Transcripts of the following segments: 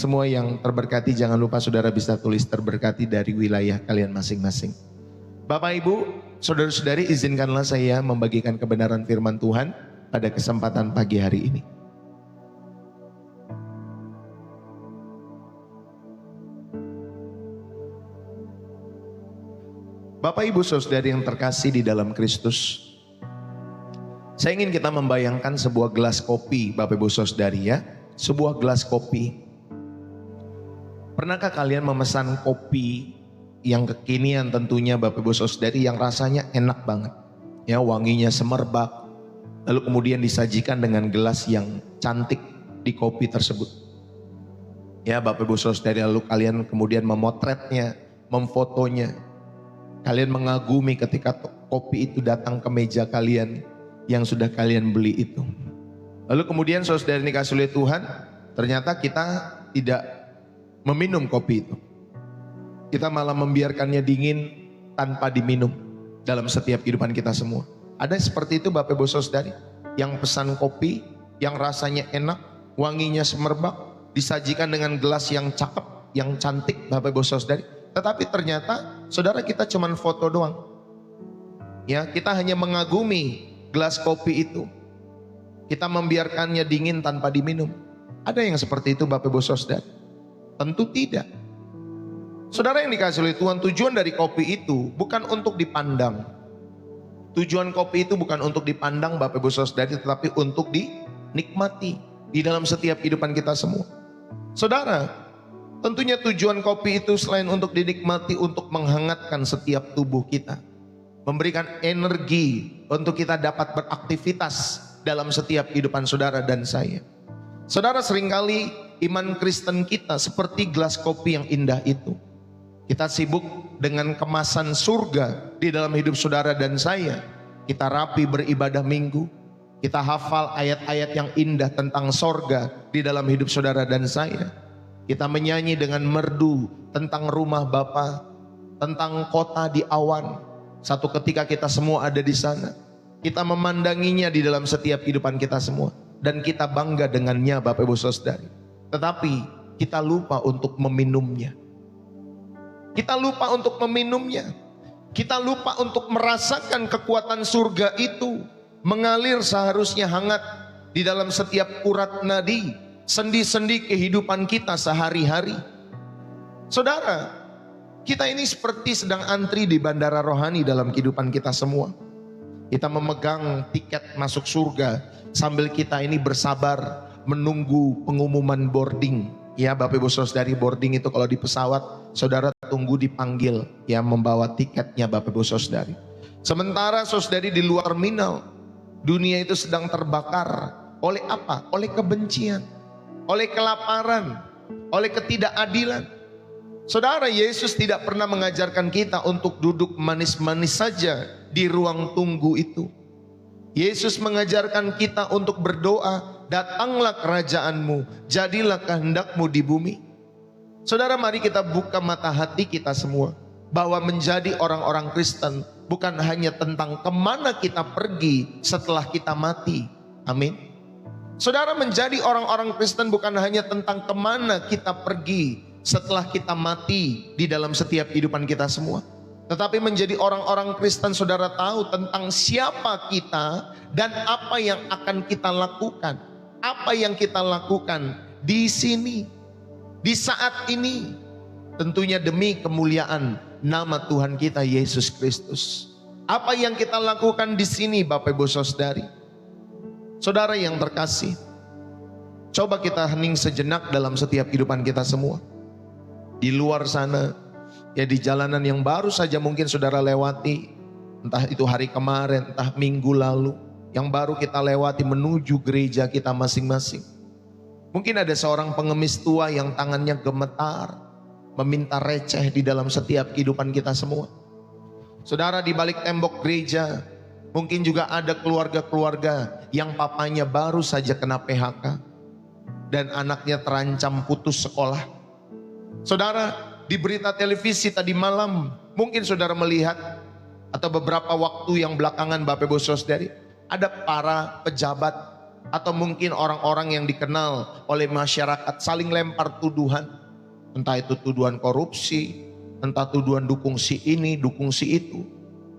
Semua yang terberkati, jangan lupa saudara bisa tulis terberkati dari wilayah kalian masing-masing. Bapak Ibu, saudara-saudari, izinkanlah saya membagikan kebenaran firman Tuhan pada kesempatan pagi hari ini. Bapak Ibu saudari yang terkasih di dalam Kristus, saya ingin kita membayangkan sebuah gelas kopi, Bapak Ibu saudari ya, sebuah gelas kopi. Pernahkah kalian memesan kopi yang kekinian tentunya Bapak Ibu saudari yang rasanya enak banget, ya, wanginya semerbak, lalu kemudian disajikan dengan gelas yang cantik di kopi tersebut. Ya Bapak Ibu saudari, lalu kalian kemudian memotretnya, memfotonya. Kalian mengagumi ketika kopi itu datang ke meja kalian yang sudah kalian beli itu. Lalu kemudian saudara dikasih oleh Tuhan, ternyata kita tidak meminum kopi itu. Kita malah membiarkannya dingin tanpa diminum dalam setiap kehidupan kita semua. Ada seperti itu Bapak Ibu saudari, yang pesan kopi yang rasanya enak, wanginya semerbak, disajikan dengan gelas yang cakep, yang cantik Bapak Ibu saudari. Tetapi ternyata saudara kita cuma foto doang. Ya, kita hanya mengagumi gelas kopi itu. Kita membiarkannya dingin tanpa diminum. Ada yang seperti itu Bapak Ibu saudari? Tentu tidak. Saudara yang dikasih oleh Tuhan, tujuan dari kopi itu bukan untuk dipandang. Tujuan kopi itu bukan untuk dipandang Bapak Ibu saudari, tetapi untuk dinikmati di dalam setiap kehidupan kita semua. Saudara, tentunya tujuan kopi itu selain untuk dinikmati, untuk menghangatkan setiap tubuh kita, memberikan energi untuk kita dapat beraktivitas dalam setiap kehidupan saudara dan saya. Saudara, seringkali iman Kristen kita seperti gelas kopi yang indah itu. Kita sibuk dengan kemasan surga di dalam hidup saudara dan saya. Kita rapi beribadah minggu. Kita hafal ayat-ayat yang indah tentang surga di dalam hidup saudara dan saya. Kita menyanyi dengan merdu tentang rumah Bapa, tentang kota di awan. Satu ketika kita semua ada di sana. Kita memandanginya di dalam setiap kehidupan kita semua. Dan kita bangga dengannya Bapak Ibu saudari. Tetapi kita lupa untuk meminumnya. Kita lupa untuk meminumnya. Kita lupa untuk merasakan kekuatan surga itu mengalir seharusnya hangat di dalam setiap urat nadi, sendi-sendi kehidupan kita sehari-hari. Saudara, kita ini seperti sedang antri di bandara rohani dalam kehidupan kita semua. Kita memegang tiket masuk surga sambil kita ini bersabar menunggu pengumuman boarding. Ya Bapak Ibu saudari, boarding itu kalau di pesawat saudara tunggu dipanggil, ya, membawa tiketnya Bapak Ibu saudari. Sementara saudari di luar terminal, dunia itu sedang terbakar oleh apa? Oleh kebencian, oleh kelaparan, oleh ketidakadilan. Saudara, Yesus tidak pernah mengajarkan kita untuk duduk manis-manis saja di ruang tunggu itu. Yesus mengajarkan kita untuk berdoa, datanglah kerajaanmu, jadilah kehendakmu di bumi. Saudara, mari kita buka mata hati kita semua, bahwa menjadi orang-orang Kristen bukan hanya tentang kemana kita pergi setelah kita mati. Amin. Saudara, menjadi orang-orang Kristen bukan hanya tentang kemana kita pergi setelah kita mati di dalam setiap kehidupan kita semua. Tetapi menjadi orang-orang Kristen, saudara tahu tentang siapa kita dan apa yang akan kita lakukan. Apa yang kita lakukan di sini, di saat ini. Tentunya demi kemuliaan nama Tuhan kita Yesus Kristus. Apa yang kita lakukan di sini Bapak Ibu saudari. Saudara yang terkasih, coba kita hening sejenak dalam setiap kehidupan kita semua. Di luar sana, ya, di jalanan yang baru saja mungkin saudara lewati, entah itu hari kemarin, entah minggu lalu, yang baru kita lewati menuju gereja kita masing-masing. Mungkin ada seorang pengemis tua yang tangannya gemetar, meminta receh di dalam setiap kehidupan kita semua. Saudara, di balik tembok gereja, mungkin juga ada keluarga-keluarga yang papanya baru saja kena PHK, dan anaknya terancam putus sekolah. Saudara, di berita televisi tadi malam, mungkin saudara melihat, atau beberapa waktu yang belakangan Bapak Ibu saudari, ada para pejabat atau mungkin orang-orang yang dikenal oleh masyarakat saling lempar tuduhan. Entah itu tuduhan korupsi, entah tuduhan dukung si ini, dukung si itu.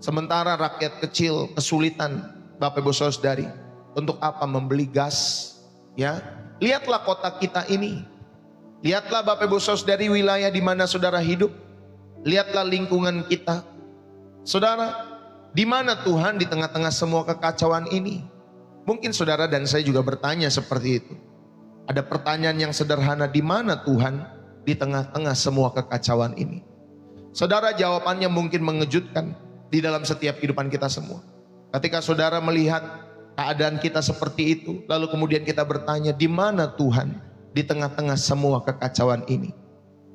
Sementara rakyat kecil kesulitan, Bapak Ibu Saudari, untuk apa? Membeli gas. Ya, lihatlah kota kita ini. Lihatlah Bapak Ibu Saudari wilayah di mana saudara hidup. Lihatlah lingkungan kita. Saudara, di mana Tuhan di tengah-tengah semua kekacauan ini? Mungkin saudara dan saya juga bertanya seperti itu. Ada pertanyaan yang sederhana, di mana Tuhan di tengah-tengah semua kekacauan ini? Saudara, jawabannya mungkin mengejutkan di dalam setiap kehidupan kita semua. Ketika saudara melihat keadaan kita seperti itu, lalu kemudian kita bertanya, di mana Tuhan di tengah-tengah semua kekacauan ini?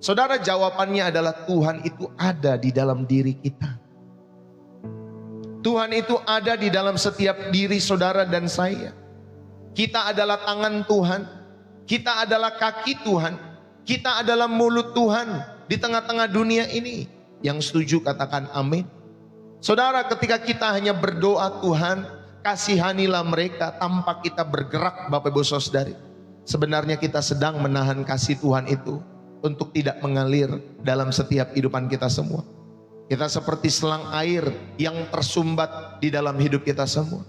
Saudara, jawabannya adalah Tuhan itu ada di dalam diri kita. Tuhan itu ada di dalam setiap diri saudara dan saya. Kita adalah tangan Tuhan, kita adalah kaki Tuhan, kita adalah mulut Tuhan di tengah-tengah dunia ini. Yang setuju katakan amin. Saudara, ketika kita hanya berdoa, Tuhan kasihanilah mereka, tanpa kita bergerak, Bapak Ibu Saudari, sebenarnya kita sedang menahan kasih Tuhan itu untuk tidak mengalir dalam setiap kehidupan kita semua. Kita seperti selang air yang tersumbat di dalam hidup kita semua.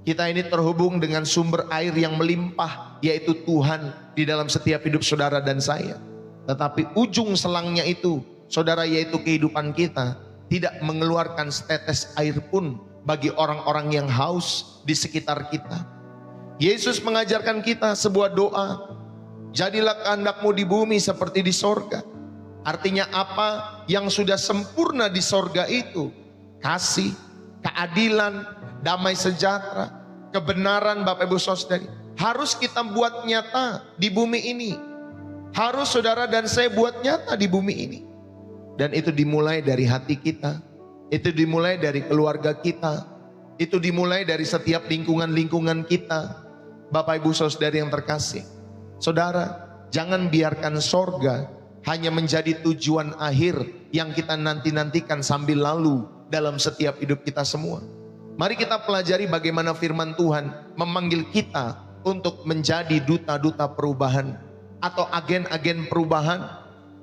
Kita ini terhubung dengan sumber air yang melimpah, yaitu Tuhan di dalam setiap hidup saudara dan saya. Tetapi ujung selangnya itu, saudara, yaitu kehidupan kita, tidak mengeluarkan setetes air pun bagi orang-orang yang haus di sekitar kita. Yesus mengajarkan kita sebuah doa, jadilah kehendakmu di bumi seperti di sorga. Artinya apa yang sudah sempurna di sorga itu? Kasih, keadilan, damai sejahtera, kebenaran, Bapak Ibu Saudari, harus kita buat nyata di bumi ini. Harus saudara dan saya buat nyata di bumi ini. Dan itu dimulai dari hati kita, itu dimulai dari keluarga kita, itu dimulai dari setiap lingkungan-lingkungan kita. Bapak Ibu Saudari yang terkasih, saudara, jangan biarkan sorga hanya menjadi tujuan akhir yang kita nanti-nantikan sambil lalu dalam setiap hidup kita semua. Mari kita pelajari bagaimana firman Tuhan memanggil kita untuk menjadi duta-duta perubahan atau agen-agen perubahan,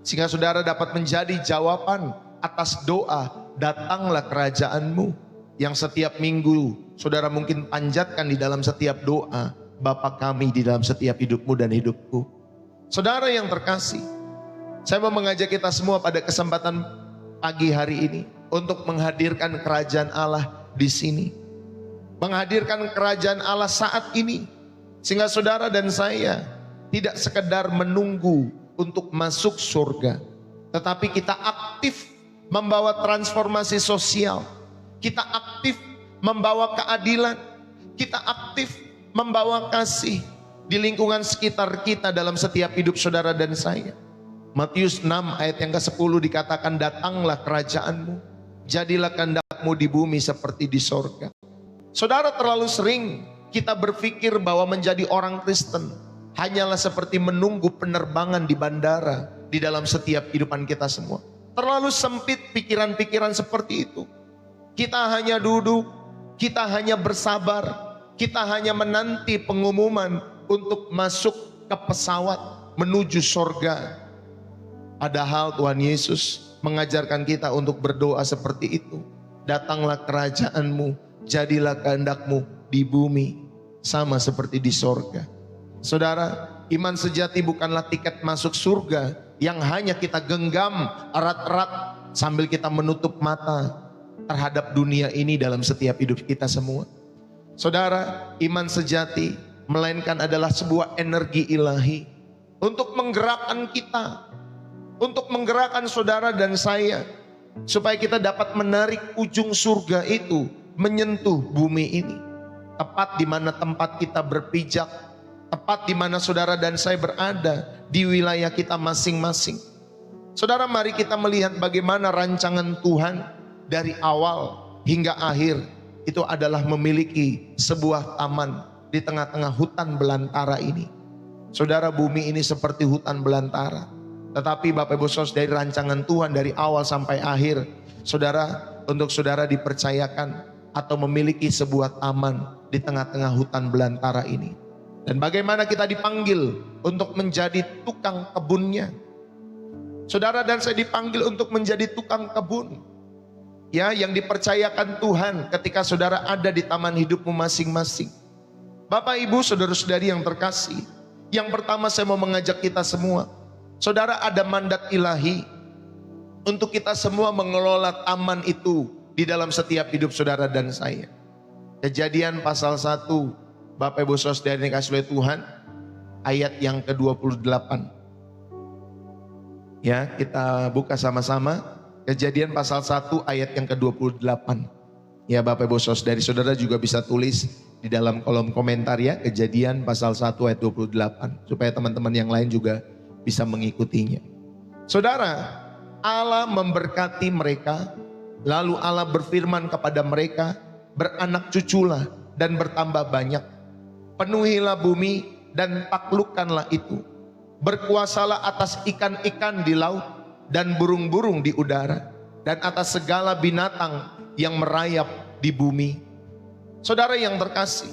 sehingga saudara dapat menjadi jawaban atas doa, datanglah kerajaanmu, yang setiap minggu saudara mungkin panjatkan di dalam setiap doa, Bapa kami di dalam setiap hidupmu dan hidupku. Saudara yang terkasih, saya mau mengajak kita semua pada kesempatan pagi hari ini untuk menghadirkan kerajaan Allah di sini. Menghadirkan kerajaan Allah saat ini. Sehingga saudara dan saya tidak sekedar menunggu untuk masuk surga, tetapi kita aktif membawa transformasi sosial. Kita aktif membawa keadilan. Kita aktif membawa kasih di lingkungan sekitar kita dalam setiap hidup saudara dan saya. Matius 6 ayat yang ke-10 dikatakan, datanglah kerajaanmu, jadilah kehendakmu di bumi seperti di sorga. Saudara, terlalu sering kita berpikir bahwa menjadi orang Kristen hanyalah seperti menunggu penerbangan di bandara di dalam setiap kehidupan kita semua. Terlalu sempit pikiran-pikiran seperti itu. Kita hanya duduk, kita hanya bersabar, kita hanya menanti pengumuman untuk masuk ke pesawat menuju sorga. Padahal Tuhan Yesus mengajarkan kita untuk berdoa seperti itu. Datanglah kerajaanmu, jadilah kehendakmu di bumi sama seperti di sorga. Saudara, iman sejati bukanlah tiket masuk surga yang hanya kita genggam erat-erat sambil kita menutup mata terhadap dunia ini dalam setiap hidup kita semua. Saudara, iman sejati melainkan adalah sebuah energi ilahi untuk menggerakkan kita, untuk menggerakkan saudara dan saya, supaya kita dapat menarik ujung surga itu menyentuh bumi ini. Tepat di mana tempat kita berpijak, tepat di mana saudara dan saya berada di wilayah kita masing-masing. Saudara, mari kita melihat bagaimana rancangan Tuhan dari awal hingga akhir itu adalah memiliki sebuah taman di tengah-tengah hutan belantara ini. Saudara, bumi ini seperti hutan belantara. Tetapi Bapak Ibu Saudara, dari rancangan Tuhan dari awal sampai akhir, saudara, untuk saudara dipercayakan atau memiliki sebuah taman di tengah-tengah hutan belantara ini. Dan bagaimana kita dipanggil untuk menjadi tukang kebunnya. Saudara dan saya dipanggil untuk menjadi tukang kebun. Ya, yang dipercayakan Tuhan ketika saudara ada di taman hidupmu masing-masing. Bapak, Ibu, saudara-saudari yang terkasih. Yang pertama saya mau mengajak kita semua. Saudara, ada mandat ilahi untuk kita semua mengelola taman itu di dalam setiap hidup saudara dan saya. Kejadian pasal 1, Bapak Ibu Saudara yang dikasihi oleh Tuhan, ayat yang ke-28. Ya, kita buka sama-sama. Kejadian pasal 1 ayat yang ke-28. Ya, Bapak Ibu Saudara juga bisa tulis di dalam kolom komentar ya, Kejadian pasal 1 ayat 28, supaya teman-teman yang lain juga bisa mengikutinya. Saudara, Allah memberkati mereka, lalu Allah berfirman kepada mereka, beranak cuculah dan bertambah banyak. Penuhilah bumi dan taklukkanlah itu. Berkuasalah atas ikan-ikan di laut dan burung-burung di udara, dan atas segala binatang yang merayap di bumi. Saudara yang terkasih,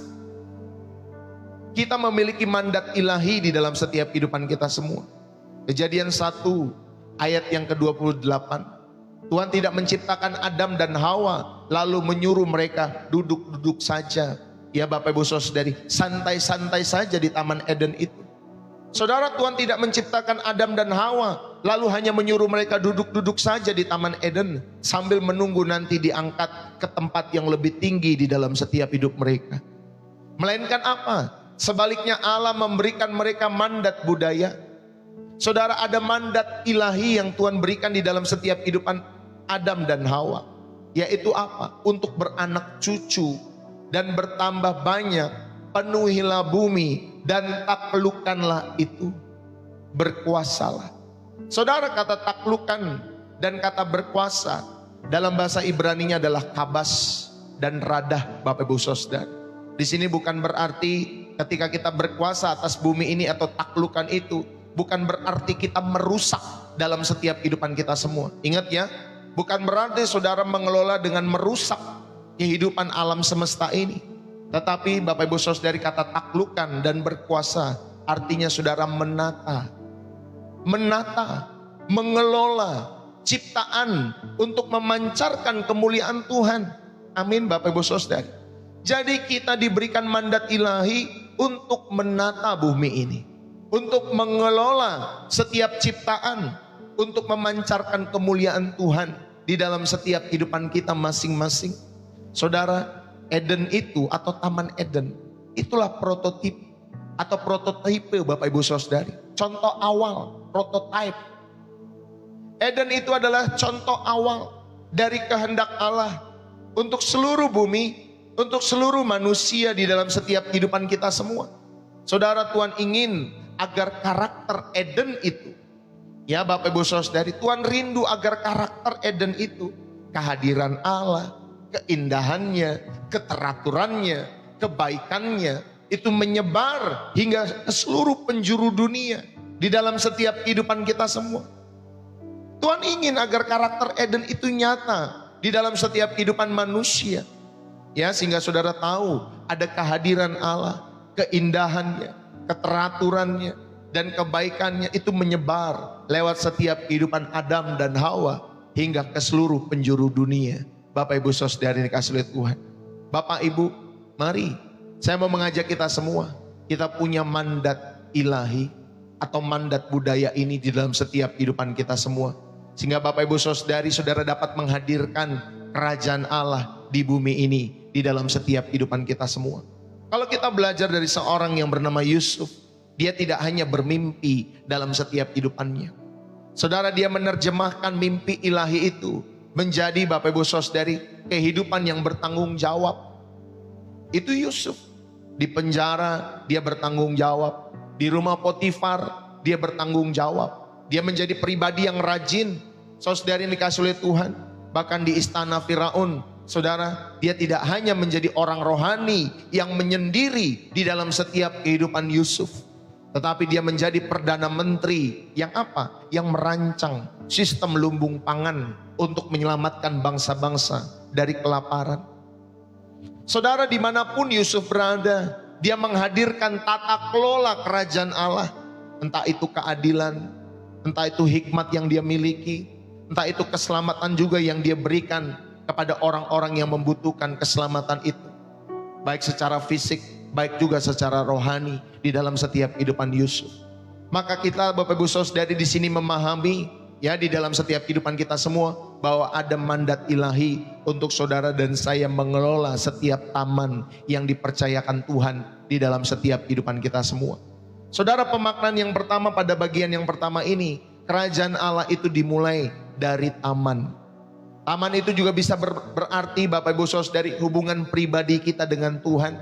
kita memiliki mandat ilahi di dalam setiap kehidupan kita semua. Kejadian 1 ayat yang ke-28. Tuhan tidak menciptakan Adam dan Hawa lalu menyuruh mereka duduk-duduk saja. Ya Bapak Ibu Saudari, santai-santai saja di Taman Eden itu. Saudara, Tuhan tidak menciptakan Adam dan Hawa lalu hanya menyuruh mereka duduk-duduk saja di Taman Eden sambil menunggu nanti diangkat ke tempat yang lebih tinggi di dalam setiap hidup mereka. Melainkan apa? Sebaliknya Allah memberikan mereka mandat budaya. Saudara, ada mandat ilahi yang Tuhan berikan di dalam setiap kehidupan Adam dan Hawa. Yaitu apa? Untuk beranak cucu dan bertambah banyak, penuhilah bumi dan taklukkanlah itu, berkuasalah. Saudara, kata taklukkan dan kata berkuasa dalam bahasa Ibraninya adalah kabas dan radah, Bapak Ibu Saudara. Di sini bukan berarti ketika kita berkuasa atas bumi ini atau taklukkan itu, bukan berarti kita merusak dalam setiap kehidupan kita semua. Ingat ya, bukan berarti saudara mengelola dengan merusak kehidupan alam semesta ini. Tetapi Bapak Ibu Saudari, kata taklukkan dan berkuasa artinya saudara menata, mengelola ciptaan untuk memancarkan kemuliaan Tuhan. Amin Bapak Ibu Saudari. Jadi kita diberikan mandat ilahi untuk menata bumi ini, untuk mengelola setiap ciptaan, untuk memancarkan kemuliaan Tuhan di dalam setiap kehidupan kita masing-masing. Saudara, Eden itu atau Taman Eden itulah prototipe atau prototipe Bapak Ibu Saudari. Contoh awal, prototipe. Eden itu adalah contoh awal dari kehendak Allah untuk seluruh bumi, untuk seluruh manusia di dalam setiap kehidupan kita semua. Saudara, Tuhan ingin agar karakter Eden itu, ya Bapak Ibu Saudari, Tuhan rindu agar karakter Eden itu, kehadiran Allah, keindahannya, keteraturannya, kebaikannya itu menyebar hingga ke seluruh penjuru dunia di dalam setiap kehidupan kita semua. Tuhan ingin agar karakter Eden itu nyata di dalam setiap kehidupan manusia. Ya, sehingga saudara tahu ada kehadiran Allah, keindahannya, keteraturannya, dan kebaikannya itu menyebar lewat setiap kehidupan Adam dan Hawa hingga ke seluruh penjuru dunia. Bapak Ibu Saudari yang dikasihi oleh Tuhan. Bapak Ibu, mari saya mau mengajak kita semua. Kita punya mandat ilahi atau mandat budaya ini di dalam setiap kehidupan kita semua. Sehingga Bapak Ibu Saudari, saudara dapat menghadirkan kerajaan Allah di bumi ini, di dalam setiap kehidupan kita semua. Kalau kita belajar dari seorang yang bernama Yusuf, dia tidak hanya bermimpi dalam setiap kehidupannya. Saudara, dia menerjemahkan mimpi ilahi itu menjadi Bapak Ibu Saudari kehidupan yang bertanggung jawab. Itu Yusuf. Di penjara dia bertanggung jawab. Di rumah Potifar dia bertanggung jawab. Dia menjadi pribadi yang rajin. Saudari yang dikasihi oleh Tuhan. Bahkan di istana Firaun, saudara, dia tidak hanya menjadi orang rohani yang menyendiri di dalam setiap kehidupan Yusuf, tetapi dia menjadi perdana menteri yang apa? Yang merancang sistem lumbung pangan untuk menyelamatkan bangsa-bangsa dari kelaparan. Saudara, dimanapun Yusuf berada, Dia menghadirkan tata kelola kerajaan Allah. Entah itu keadilan, entah itu hikmat yang dia miliki, entah itu keselamatan juga yang dia berikan kepada orang-orang yang membutuhkan keselamatan itu. Baik secara fisik, baik juga secara rohani di dalam setiap kehidupan Yusuf. Maka kita Bapak Ibu Saudari di sini memahami ya di dalam setiap kehidupan kita semua bahwa ada mandat ilahi untuk saudara dan saya mengelola setiap taman yang dipercayakan Tuhan di dalam setiap kehidupan kita semua. Saudara, pemaknaan yang pertama pada bagian yang pertama ini, kerajaan Allah itu dimulai dari taman. Taman itu juga bisa berarti Bapak Ibu Saudari hubungan pribadi kita dengan Tuhan.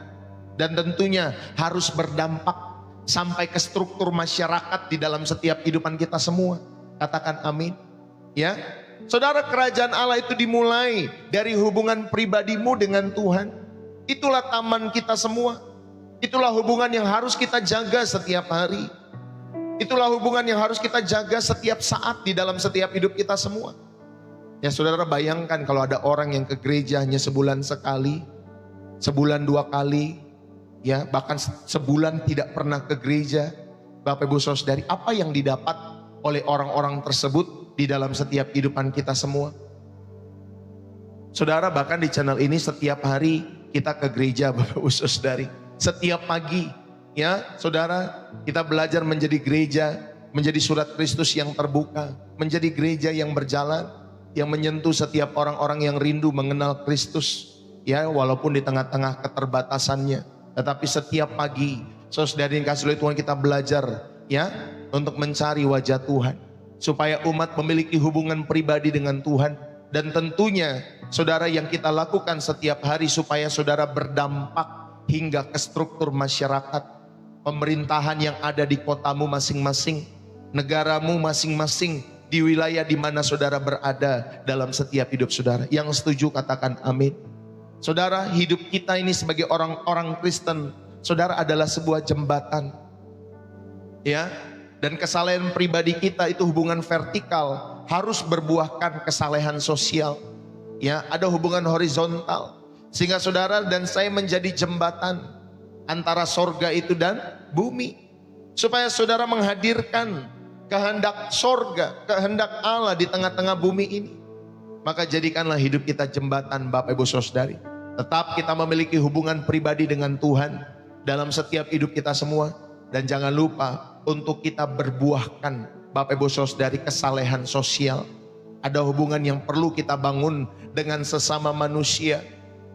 Dan tentunya harus berdampak sampai ke struktur masyarakat di dalam setiap kehidupan kita semua. Katakan amin. Ya, saudara, kerajaan Allah itu dimulai dari hubungan pribadimu dengan Tuhan. Itulah taman kita semua. Itulah hubungan yang harus kita jaga setiap hari. Itulah hubungan yang harus kita jaga setiap saat di dalam setiap hidup kita semua. Ya saudara, bayangkan kalau ada orang yang ke gereja hanya sebulan sekali, sebulan 2 kali, ya bahkan sebulan tidak pernah ke gereja. Bapak Ibu Saudari, apa yang didapat oleh orang-orang tersebut di dalam setiap kehidupan kita semua? Saudara, bahkan di channel ini setiap hari kita ke gereja Bapak Ibu Saudari. Setiap pagi ya saudara, kita belajar menjadi gereja, menjadi surat Kristus yang terbuka, menjadi gereja yang berjalan, yang menyentuh setiap orang-orang yang rindu mengenal Kristus. Ya walaupun di tengah-tengah keterbatasannya, tetapi setiap pagi saudara yang kasih oleh Tuhan kita belajar ya untuk mencari wajah Tuhan, supaya umat memiliki hubungan pribadi dengan Tuhan. Dan tentunya saudara yang kita lakukan setiap hari supaya saudara berdampak hingga ke struktur masyarakat, pemerintahan yang ada di kotamu masing-masing, negaramu masing-masing, di wilayah di mana saudara berada dalam setiap hidup saudara. Yang setuju katakan amin. Saudara, hidup kita ini sebagai orang-orang Kristen, saudara, adalah sebuah jembatan. Ya, dan kesalehan pribadi kita itu hubungan vertikal, harus berbuahkan kesalehan sosial. Ya, ada hubungan horizontal. Sehingga saudara dan saya menjadi jembatan antara sorga itu dan bumi. Supaya saudara menghadirkan kehendak sorga, kehendak Allah di tengah-tengah bumi ini. Maka jadikanlah hidup kita jembatan Bapak Ibu Saudari. Tetap kita memiliki hubungan pribadi dengan Tuhan dalam setiap hidup kita semua. Dan jangan lupa untuk kita berbuahkan Bapak Ibu Saudari kesalehan sosial. Ada hubungan yang perlu kita bangun dengan sesama manusia.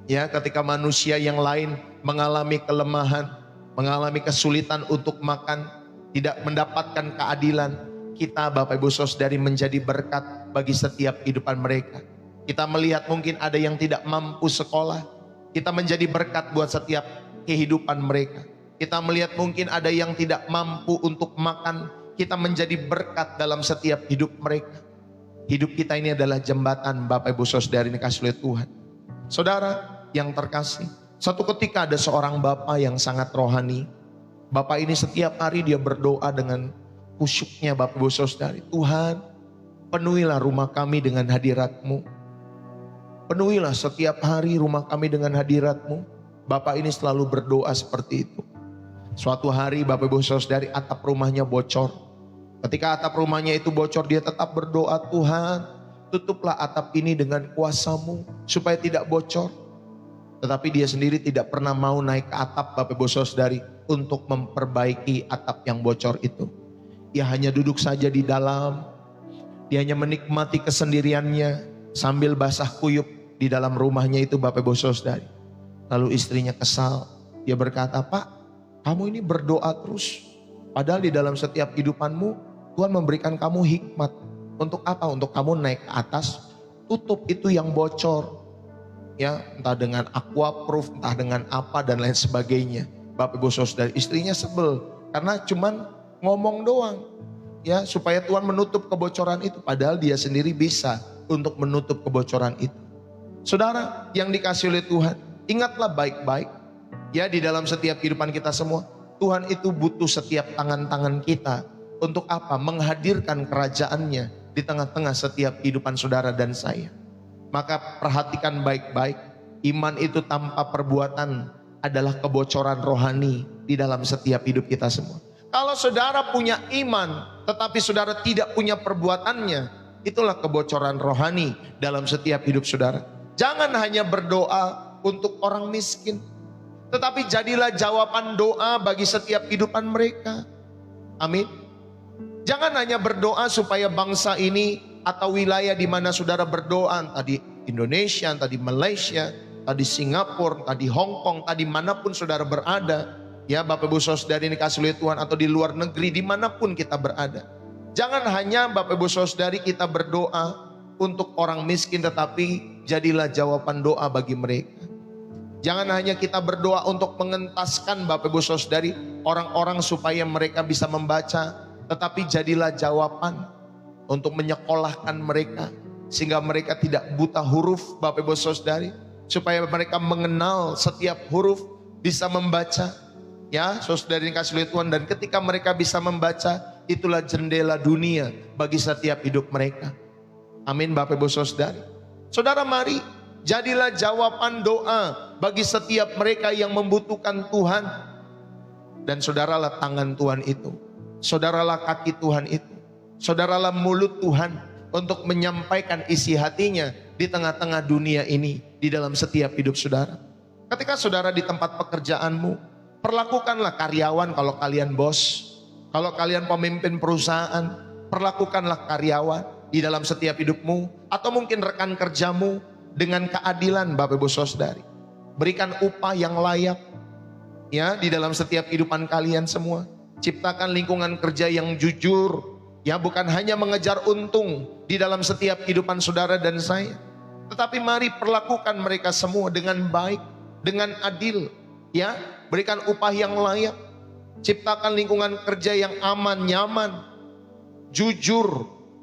Ya, ketika manusia yang lain mengalami kelemahan, mengalami kesulitan untuk makan, tidak mendapatkan keadilan, kita Bapak Ibu Saudari menjadi berkat bagi setiap kehidupan mereka. Kita melihat mungkin ada yang tidak mampu sekolah, kita menjadi berkat buat setiap kehidupan mereka. Kita melihat mungkin ada yang tidak mampu untuk makan, kita menjadi berkat dalam setiap hidup mereka. Hidup kita ini adalah jembatan Bapak Ibu Saudari yang dikasihi oleh Tuhan. Saudara yang terkasih, satu ketika ada seorang bapak yang sangat rohani. Bapak ini setiap hari dia berdoa dengan khusyuknya Bapak Ibu Saudari. Tuhan, penuhilah rumah kami dengan hadirat-Mu. Penuhilah setiap hari rumah kami dengan hadirat-Mu. Bapak ini selalu berdoa seperti itu. Suatu hari Bapak Ibu Saudari, atap rumahnya bocor. Ketika atap rumahnya itu bocor, dia tetap berdoa, Tuhan, tutuplah atap ini dengan kuasa-Mu supaya tidak bocor. Tetapi dia sendiri tidak pernah mau naik ke atap Bapak Ibu Saudari untuk memperbaiki atap yang bocor itu. Dia hanya duduk saja di dalam. Dia hanya menikmati kesendiriannya sambil basah kuyup di dalam rumahnya itu Bapak Ibu Saudari. Lalu istrinya kesal. Dia berkata, Pak, kamu ini berdoa terus. Padahal di dalam setiap kehidupanmu Tuhan memberikan kamu hikmat. Untuk apa? Untuk kamu naik ke atas, tutup itu yang bocor. Ya, entah dengan aquaproof, entah dengan apa dan lain sebagainya. Bapak Ibu Saudari, istrinya sebel karena cuman ngomong doang. Ya, supaya Tuhan menutup kebocoran itu, padahal dia sendiri bisa untuk menutup kebocoran itu. Saudara yang dikasihi oleh Tuhan, ingatlah baik-baik ya di dalam setiap kehidupan kita semua. Tuhan itu butuh setiap tangan-tangan kita untuk apa? Menghadirkan kerajaannya di tengah-tengah setiap kehidupan saudara dan saya. Maka perhatikan baik-baik, iman itu tanpa perbuatan adalah kebocoran rohani di dalam setiap hidup kita semua. Kalau saudara punya iman, tetapi saudara tidak punya perbuatannya, itulah kebocoran rohani dalam setiap hidup saudara. Jangan hanya berdoa untuk orang miskin, tetapi jadilah jawaban doa bagi setiap kehidupan mereka. Amin. Jangan hanya berdoa supaya bangsa ini atau wilayah di mana saudara berdoa, entah di Indonesia, entah di Malaysia, entah di Singapura, entah di Hong Kong, entah dimanapun saudara berada. Ya Bapak Ibu Saudara ini kasih oleh Tuhan, atau di luar negeri dimanapun kita berada. Jangan hanya Bapak Ibu Saudari kita berdoa untuk orang miskin, tetapi jadilah jawaban doa bagi mereka. Jangan hanya kita berdoa untuk mengentaskan Bapak Ibu Saudari orang-orang supaya mereka bisa membaca, tetapi jadilah jawaban untuk menyekolahkan mereka sehingga mereka tidak buta huruf Bapak Ibu Saudari, supaya mereka mengenal setiap huruf, bisa membaca. Ya, saudara yang kasih oleh Tuhan, dan ketika mereka bisa membaca, itulah jendela dunia bagi setiap hidup mereka. Amin Bapak Ibu Saudari. Saudara, mari jadilah jawaban doa bagi setiap mereka yang membutuhkan Tuhan. Dan saudaralah tangan Tuhan itu, saudaralah kaki Tuhan itu, saudaralah mulut Tuhan untuk menyampaikan isi hatinya di tengah-tengah dunia ini, di dalam setiap hidup saudara. Ketika saudara di tempat pekerjaanmu, perlakukanlah karyawan kalau kalian bos, kalau kalian pemimpin perusahaan, perlakukanlah karyawan di dalam setiap hidupmu, atau mungkin rekan kerjamu dengan keadilan Bapak Ibu Saudari. Berikan upah yang layak ya di dalam setiap kehidupan kalian semua. Ciptakan lingkungan kerja yang jujur, ya bukan hanya mengejar untung di dalam setiap kehidupan saudara dan saya, tetapi mari perlakukan mereka semua dengan baik, dengan adil. Ya, berikan upah yang layak, ciptakan lingkungan kerja yang aman, nyaman, jujur,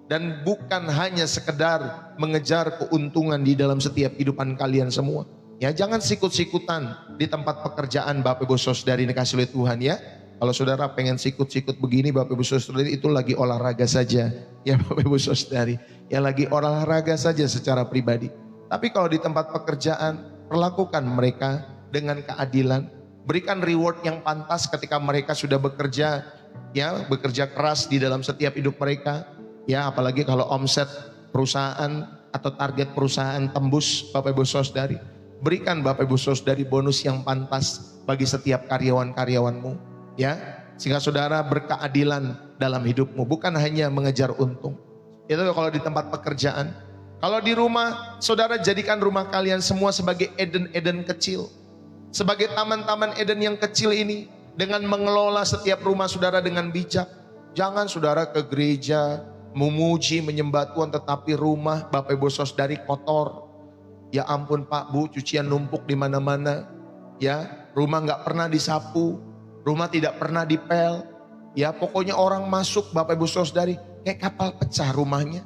dan bukan hanya sekedar mengejar keuntungan di dalam setiap kehidupan kalian semua. Ya, jangan sikut-sikutan di tempat pekerjaan Bapak Ibu Saudari yang dikasihi oleh Tuhan ya. Kalau saudara pengen sikut-sikut begini Bapak Ibu Saudari, itu lagi olahraga saja. Ya Bapak Ibu Saudari, ya lagi olahraga saja secara pribadi. Tapi kalau di tempat pekerjaan, perlakukan mereka dengan keadilan, berikan reward yang pantas ketika mereka sudah bekerja, ya bekerja keras di dalam setiap hidup mereka, ya apalagi kalau omset perusahaan atau target perusahaan tembus Bapak Ibu Saudari, berikan Bapak Ibu Saudari bonus yang pantas bagi setiap karyawan-karyawanmu, ya sehingga saudara berkeadilan dalam hidupmu, bukan hanya mengejar untung. Itu kalau di tempat pekerjaan. Kalau di rumah, saudara jadikan rumah kalian semua sebagai Eden-Eden kecil. Sebagai taman-taman Eden yang kecil ini, dengan mengelola setiap rumah saudara dengan bijak. Jangan saudara ke gereja memuji, menyembah Tuhan, tetapi rumah Bapak Ibu Saudari kotor. Ya ampun Pak Bu, cucian numpuk di mana-mana. Ya, rumah nggak pernah disapu, rumah tidak pernah dipel. Ya, pokoknya orang masuk Bapak Ibu Saudari kayak kapal pecah rumahnya.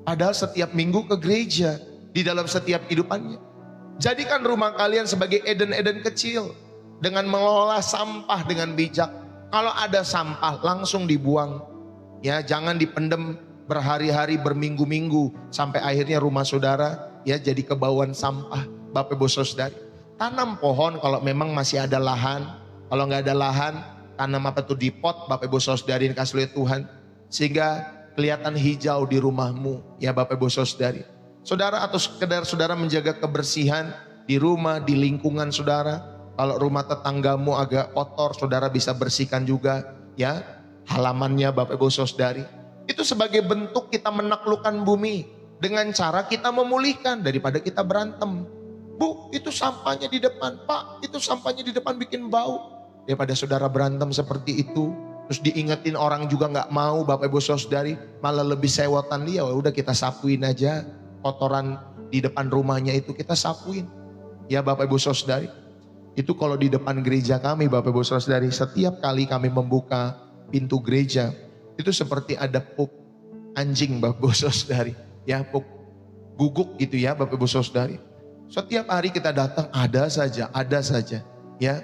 Padahal setiap minggu ke gereja, di dalam setiap kehidupannya. Jadikan rumah kalian sebagai Eden-Eden kecil, dengan mengelola sampah dengan bijak. Kalau ada sampah langsung dibuang. Ya, jangan dipendem berhari-hari, berminggu-minggu sampai akhirnya rumah saudara ya jadi kebauan sampah. Bapak Ibu Saudari, tanam pohon kalau memang masih ada lahan. Kalau nggak ada lahan, tanam apa tuh di pot Bapak Ibu Saudari yang kasih oleh Tuhan, sehingga kelihatan hijau di rumahmu ya Bapak Ibu Saudari. Saudara, atau sekedar saudara menjaga kebersihan di rumah, di lingkungan saudara. Kalau rumah tetanggamu agak kotor, saudara bisa bersihkan juga ya halamannya Bapak Ibu Saudari. Itu sebagai bentuk kita menaklukkan bumi dengan cara kita memulihkan daripada kita berantem. Bu, itu sampahnya di depan. Pak, itu sampahnya di depan bikin bau. Daripada saudara berantem seperti itu, terus diingetin orang juga nggak mau Bapak Ibu Saudari, malah lebih sewotan dia. Udah kita sapuin aja. Kotoran di depan rumahnya itu kita sapuin. Ya Bapak Ibu Saudari, itu kalau di depan gereja kami Bapak Ibu Saudari, setiap kali kami membuka pintu gereja, itu seperti ada pup anjing Bapak Ibu Saudari. Ya pup guguk gitu ya Bapak Ibu Saudari. Setiap hari kita datang ada saja. Ya,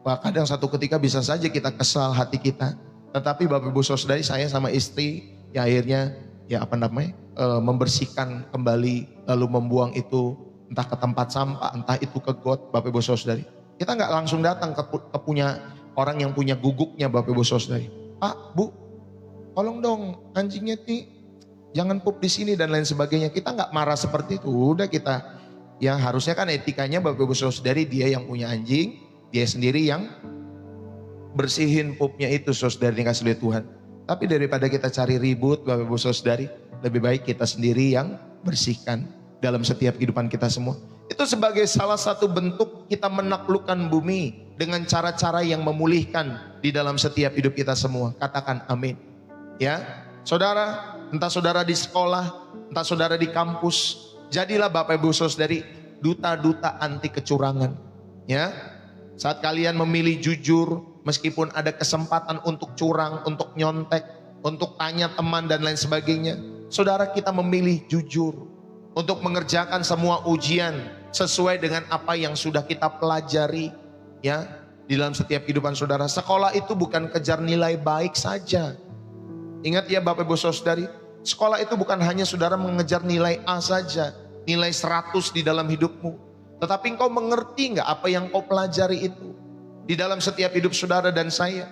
wah, kadang satu ketika bisa saja kita kesal hati kita. Tetapi Bapak Ibu Saudari, saya sama istri ya akhirnya ya membersihkan kembali, lalu membuang itu entah ke tempat sampah, entah itu ke got Bapak Ibu Saudari. Kita nggak langsung datang ke punya orang yang punya guguknya Bapak Ibu Saudari. Pak, Bu, tolong dong anjingnya nih jangan pup di sini dan lain sebagainya. Kita nggak marah seperti itu. Udah kita, ya harusnya kan etikanya Bapak Ibu Saudari dia yang punya anjing, dia sendiri yang bersihin pupnya itu saudari dikasih oleh Tuhan. Tapi daripada kita cari ribut Bapak Ibu Saudari, lebih baik kita sendiri yang bersihkan dalam setiap kehidupan kita semua. Itu sebagai salah satu bentuk kita menaklukkan bumi dengan cara-cara yang memulihkan di dalam setiap hidup kita semua. Katakan amin. Ya, saudara, entah saudara di sekolah, entah saudara di kampus, jadilah Bapak Ibu Saudari duta-duta anti kecurangan. Ya, saat kalian memilih jujur, meskipun ada kesempatan untuk curang, untuk nyontek, untuk tanya teman dan lain sebagainya, saudara kita memilih jujur untuk mengerjakan semua ujian sesuai dengan apa yang sudah kita pelajari ya di dalam setiap kehidupan saudara. Sekolah itu bukan kejar nilai baik saja. Ingat ya Bapak Ibu Saudari, sekolah itu bukan hanya saudara mengejar nilai A saja, nilai 100 di dalam hidupmu. Tetapi engkau mengerti enggak apa yang kau pelajari itu di dalam setiap hidup saudara dan saya.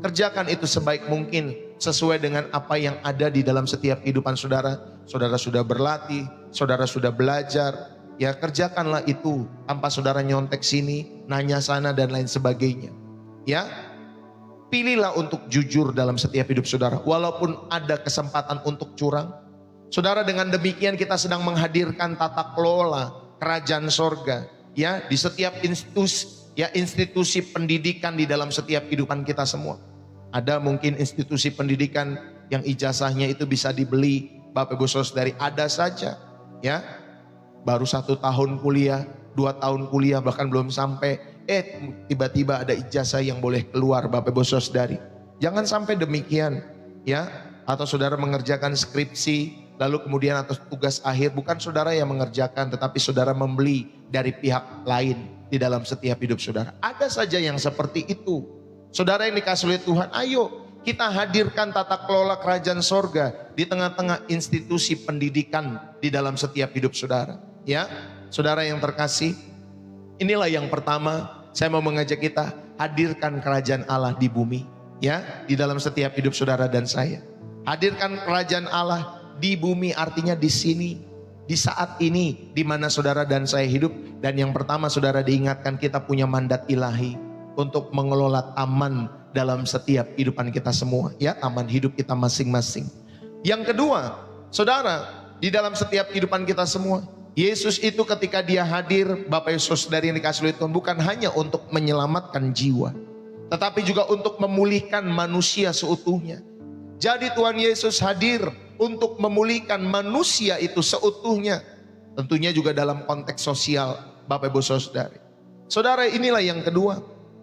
Kerjakan itu sebaik mungkin sesuai dengan apa yang ada di dalam setiap kehidupan saudara. Saudara sudah berlatih, saudara sudah belajar, ya kerjakanlah itu tanpa saudara nyontek sini, nanya sana dan lain sebagainya. Ya, pilihlah untuk jujur dalam setiap hidup saudara. Walaupun ada kesempatan untuk curang, saudara dengan demikian kita sedang menghadirkan tata kelola kerajaan sorga. Ya, di setiap institusi pendidikan di dalam setiap kehidupan kita semua. Ada mungkin institusi pendidikan yang ijazahnya itu bisa dibeli Bapak Ibu Saudari, ada saja ya. Baru 1 tahun kuliah, 2 tahun kuliah bahkan belum sampai, tiba-tiba ada ijazah yang boleh keluar Bapak Ibu Saudari. Jangan sampai demikian ya. Atau saudara mengerjakan skripsi lalu kemudian atas tugas akhir bukan saudara yang mengerjakan tetapi saudara membeli dari pihak lain di dalam setiap hidup saudara. Ada saja yang seperti itu. Saudara yang dikasih oleh Tuhan, ayo kita hadirkan tata kelola kerajaan sorga di tengah-tengah institusi pendidikan di dalam setiap hidup saudara. Ya, saudara yang terkasih, inilah yang pertama saya mau mengajak kita hadirkan kerajaan Allah di bumi. Ya, di dalam setiap hidup saudara dan saya. Hadirkan kerajaan Allah di bumi artinya di sini, di saat ini di mana saudara dan saya hidup. Dan yang pertama saudara diingatkan kita punya mandat ilahi untuk mengelola taman dalam setiap kehidupan kita semua, ya, taman hidup kita masing-masing. Yang kedua, saudara, di dalam setiap kehidupan kita semua, Yesus itu ketika dia hadir, Bapak Ibu Saudari yang dikasih oleh Tuhan, bukan hanya untuk menyelamatkan jiwa, tetapi juga untuk memulihkan manusia seutuhnya. Jadi Tuhan Yesus hadir untuk memulihkan manusia itu seutuhnya. Tentunya juga dalam konteks sosial, Bapak Ibu Saudari. Saudara, inilah yang kedua.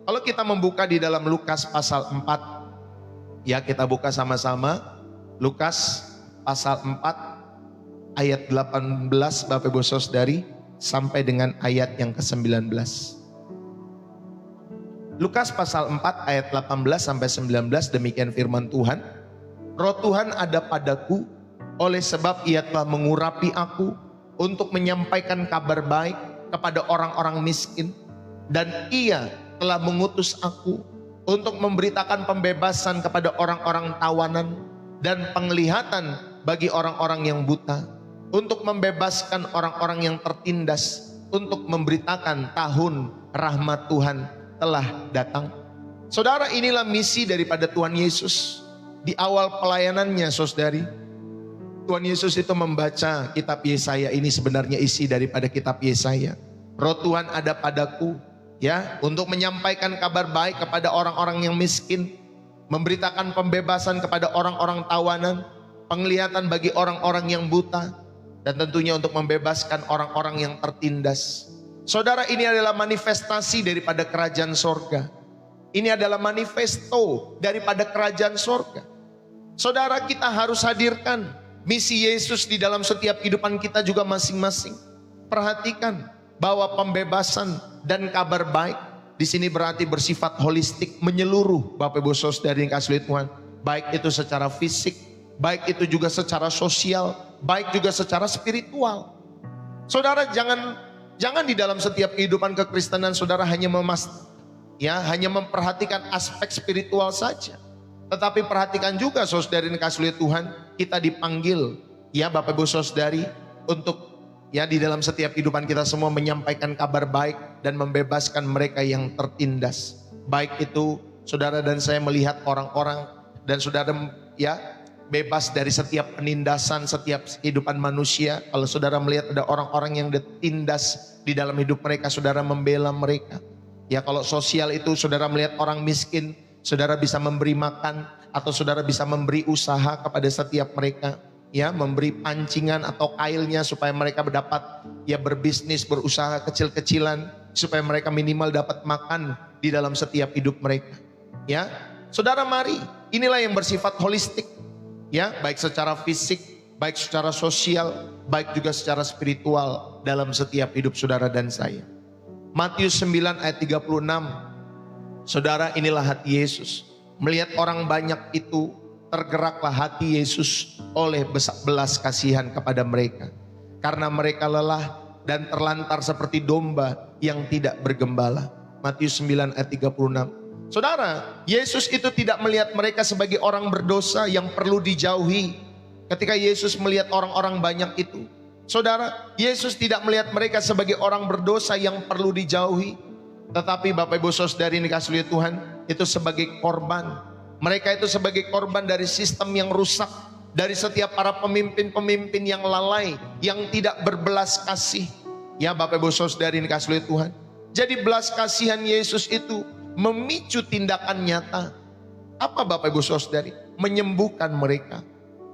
Kalau kita membuka di dalam Lukas pasal 4, ya kita buka sama-sama. Lukas pasal 4 ayat 18 Bapak Ibu Saudari sampai dengan ayat yang ke-19. Lukas pasal 4 ayat 18 sampai 19, demikian firman Tuhan. Roh Tuhan ada padaku, oleh sebab ia telah mengurapi aku untuk menyampaikan kabar baik kepada orang-orang miskin. Dan ia telah mengutus aku untuk memberitakan pembebasan kepada orang-orang tawanan dan penglihatan bagi orang-orang yang buta, untuk membebaskan orang-orang yang tertindas, untuk memberitakan tahun rahmat Tuhan telah datang. Saudara, inilah misi daripada Tuhan Yesus di awal pelayanannya, saudari. Tuhan Yesus itu membaca kitab Yesaya, ini sebenarnya isi daripada kitab Yesaya. Roh Tuhan ada padaku, ya, untuk menyampaikan kabar baik kepada orang-orang yang miskin, memberitakan pembebasan kepada orang-orang tawanan, penglihatan bagi orang-orang yang buta, dan tentunya untuk membebaskan orang-orang yang tertindas. Saudara, ini adalah manifestasi daripada kerajaan sorga. Ini adalah manifesto daripada kerajaan sorga. Saudara, kita harus hadirkan misi Yesus di dalam setiap kehidupan kita juga masing-masing. Perhatikan bahwa pembebasan dan kabar baik di sini berarti bersifat holistik, menyeluruh Bapak Ibu Saudari yang kasih oleh Tuhan. Baik itu secara fisik, baik itu juga secara sosial, baik juga secara spiritual. Saudara, jangan Jangan di dalam setiap kehidupan kekristenan saudara hanya hanya memperhatikan aspek spiritual saja. Tetapi perhatikan juga saudari dikasih oleh Tuhan, kita dipanggil ya Bapak Ibu Saudari untuk ya di dalam setiap kehidupan kita semua menyampaikan kabar baik dan membebaskan mereka yang tertindas. Baik itu saudara dan saya melihat orang-orang dan saudara ya bebas dari setiap penindasan setiap kehidupan manusia. Kalau saudara melihat ada orang-orang yang ditindas di dalam hidup mereka, saudara membela mereka. Ya kalau sosial itu saudara melihat orang miskin, saudara bisa memberi makan atau saudara bisa memberi usaha kepada setiap mereka. Ya memberi pancingan atau kailnya supaya mereka mendapat ya berbisnis, berusaha kecil-kecilan supaya mereka minimal dapat makan di dalam setiap hidup mereka. Ya, saudara mari, inilah yang bersifat holistik. Ya, baik secara fisik, baik secara sosial, baik juga secara spiritual dalam setiap hidup saudara dan saya. Matius 9 ayat 36. Saudara, inilah hati Yesus. Melihat orang banyak itu, tergeraklah hati Yesus oleh belas kasihan kepada mereka. Karena mereka lelah dan terlantar seperti domba yang tidak bergembala. Matius 9 ayat 36. Saudara, Yesus itu tidak melihat mereka sebagai orang berdosa yang perlu dijauhi. Ketika Yesus melihat orang-orang banyak itu, saudara, Yesus tidak melihat mereka sebagai orang berdosa yang perlu dijauhi. Tetapi Bapak Ibu Saudari dikasih oleh Tuhan, itu sebagai korban. Mereka itu sebagai korban dari sistem yang rusak, dari setiap para pemimpin-pemimpin yang lalai, yang tidak berbelas kasih. Ya Bapak Ibu Saudari dikasih oleh Tuhan. Jadi belas kasihan Yesus itu memicu tindakan nyata. Apa Bapak Ibu Saudari? Menyembuhkan mereka,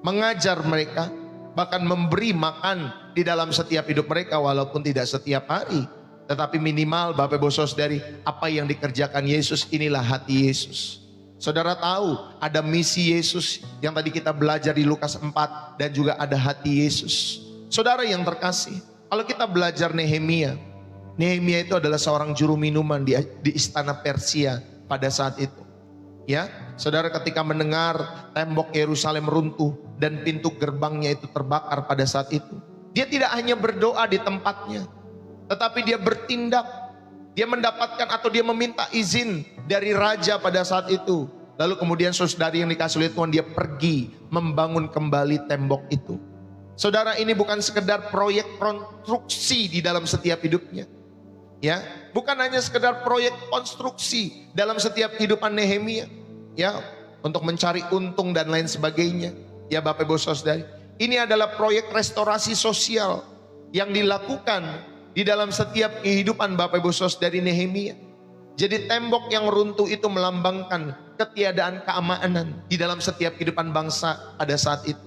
mengajar mereka, bahkan memberi makan di dalam setiap hidup mereka walaupun tidak setiap hari. Tetapi minimal Bapak Ibu Saudari, apa yang dikerjakan Yesus, inilah hati Yesus. Saudara tahu ada misi Yesus yang tadi kita belajar di Lukas 4 dan juga ada hati Yesus. Saudara yang terkasih, kalau kita belajar Nehemia itu adalah seorang juru minuman di istana Persia pada saat itu. Ya, saudara ketika mendengar tembok Yerusalem runtuh dan pintu gerbangnya itu terbakar pada saat itu, dia tidak hanya berdoa di tempatnya, tetapi dia bertindak. Dia mendapatkan atau dia meminta izin dari raja pada saat itu. Lalu kemudian saudari yang dikasih oleh Tuhan, dia pergi membangun kembali tembok itu. Saudara, ini bukan sekedar proyek konstruksi di dalam setiap hidupnya. Ya, bukan hanya sekedar proyek konstruksi dalam setiap kehidupan Nehemia. Ya, untuk mencari untung dan lain sebagainya. Ya Bapak Ibu Saudari, ini adalah proyek restorasi sosial yang dilakukan di dalam setiap kehidupan Bapak Ibu Saudari Nehemia. Jadi tembok yang runtuh itu melambangkan ketiadaan keamanan di dalam setiap kehidupan bangsa pada saat itu.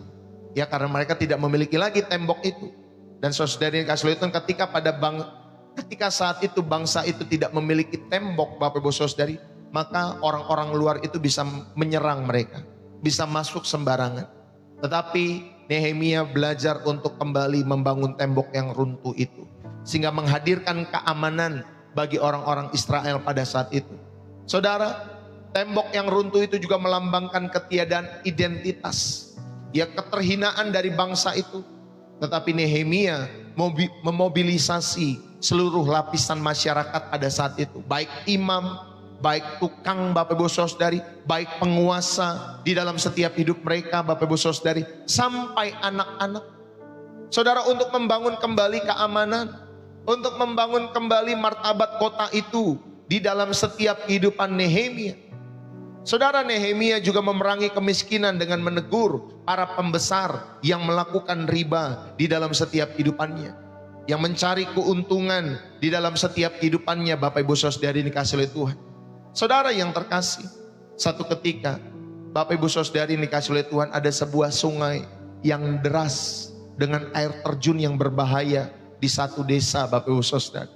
Ya karena mereka tidak memiliki lagi tembok itu. Dan saudari yang kasih Tuhan, ketika saat itu bangsa itu tidak memiliki tembok Bapak Ibu Saudari, maka orang-orang luar itu bisa menyerang mereka, bisa masuk sembarangan. Tetapi Nehemia belajar untuk kembali membangun tembok yang runtuh itu, sehingga menghadirkan keamanan bagi orang-orang Israel pada saat itu. Saudara, tembok yang runtuh itu juga melambangkan ketiadaan identitas, ya keterhinaan dari bangsa itu. Tetapi Nehemia memobilisasi seluruh lapisan masyarakat pada saat itu, baik imam, baik tukang Bapak Ibu Saudari, baik penguasa di dalam setiap hidup mereka Bapak Ibu Saudari, sampai anak-anak. Saudara, untuk membangun kembali keamanan, untuk membangun kembali martabat kota itu di dalam setiap kehidupan Nehemia. Saudara, Nehemia juga memerangi kemiskinan dengan menegur para pembesar yang melakukan riba di dalam setiap kehidupannya, yang mencari keuntungan di dalam setiap kehidupannya Bapak Ibu Saudari dikasih oleh Tuhan. Saudara yang terkasih, satu ketika Bapak Ibu Saudari dikasih oleh Tuhan, ada sebuah sungai yang deras dengan air terjun yang berbahaya di satu desa Bapak Ibu Saudari.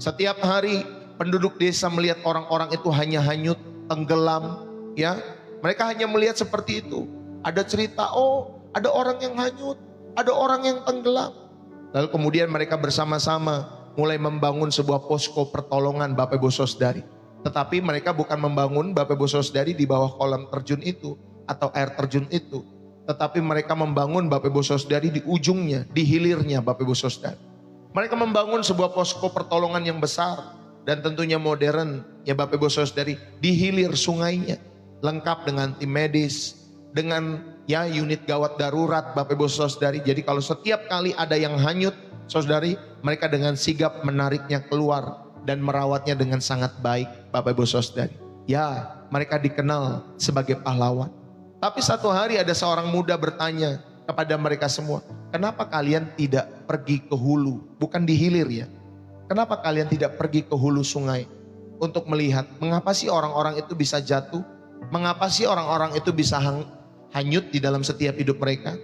Setiap hari penduduk desa melihat orang-orang itu hanya hanyut, tenggelam, ya. Mereka hanya melihat seperti itu. Ada cerita, oh ada orang yang hanyut, ada orang yang tenggelam. Lalu kemudian mereka bersama-sama mulai membangun sebuah posko pertolongan Bapak Ibu Saudari. Tetapi mereka bukan membangun Bapak Ibu Saudari di bawah kolam terjun itu atau air terjun itu. Tetapi mereka membangun Bapak Ibu Saudari di ujungnya, di hilirnya Bapak Ibu Saudari. Mereka membangun sebuah posko pertolongan yang besar dan tentunya modern, ya Bapak Ibu Saudari, di hilir sungainya, lengkap dengan tim medis, dengan ya unit gawat darurat Bapak Ibu Saudari. Jadi kalau setiap kali ada yang hanyut, Saudari, mereka dengan sigap menariknya keluar dan merawatnya dengan sangat baik Bapak Ibu Saudari. Ya, mereka dikenal sebagai pahlawan. Tapi satu hari ada seorang muda bertanya kepada mereka semua, kenapa kalian tidak pergi ke hulu, bukan di hilir ya? Kenapa kalian tidak pergi ke hulu sungai untuk melihat mengapa sih orang-orang itu bisa jatuh? Mengapa sih orang-orang itu bisa hanyut di dalam setiap hidup mereka?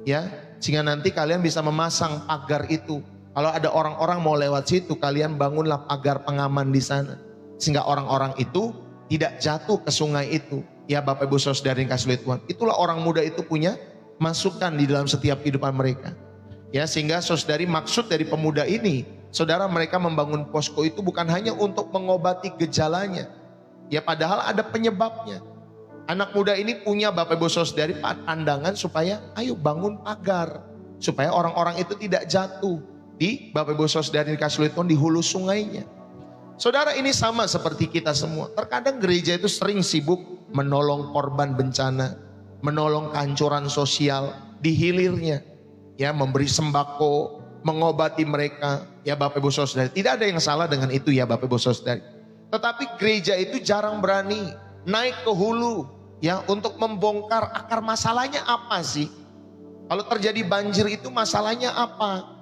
Ya, sehingga nanti kalian bisa memasang pagar itu. Kalau ada orang-orang mau lewat situ, kalian bangunlah pagar pengaman di sana. Sehingga orang-orang itu tidak jatuh ke sungai itu. Ya Bapak Ibu Saudara yang kasih Tuhan, itulah orang muda itu punya masukan di dalam setiap kehidupan mereka. Ya, sehingga saudari, maksud dari pemuda ini, saudara, mereka membangun posko itu bukan hanya untuk mengobati gejalanya. Ya, padahal ada penyebabnya. Anak muda ini punya Bapak Ibu Saudari pandangan supaya ayo bangun pagar, supaya orang-orang itu tidak jatuh di Bapak Ibu Saudari dikasih Tuhan di hulu sungainya. Saudara, ini sama seperti kita semua. Terkadang gereja itu sering sibuk menolong korban bencana, menolong kehancuran sosial di hilirnya, ya, memberi sembako, mengobati mereka, ya Bapak Ibu Saudari. Tidak ada yang salah dengan itu ya Bapak Ibu Saudari. Tetapi gereja itu jarang berani naik ke hulu, ya, untuk membongkar akar masalahnya apa sih? Kalau terjadi banjir itu masalahnya apa?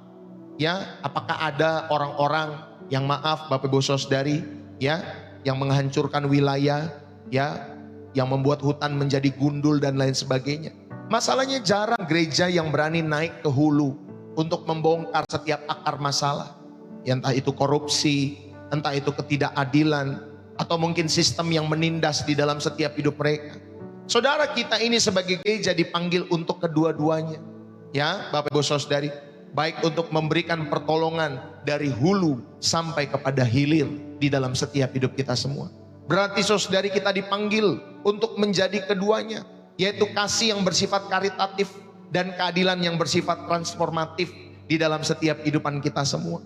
Ya, apakah ada orang-orang yang maaf Bapak Ibu Saudari, ya, yang menghancurkan wilayah, ya, yang membuat hutan menjadi gundul dan lain sebagainya. Masalahnya jarang gereja yang berani naik ke hulu untuk membongkar setiap akar masalah. Ya, entah itu korupsi, entah itu ketidakadilan, atau mungkin sistem yang menindas di dalam setiap hidup mereka. Saudara, kita ini sebagai gereja dipanggil untuk kedua-duanya. Ya Bapak Ibu Saudari, baik untuk memberikan pertolongan dari hulu sampai kepada hilir di dalam setiap hidup kita semua. Berarti saudari, kita dipanggil untuk menjadi keduanya, yaitu kasih yang bersifat karitatif dan keadilan yang bersifat transformatif di dalam setiap kehidupan kita semua.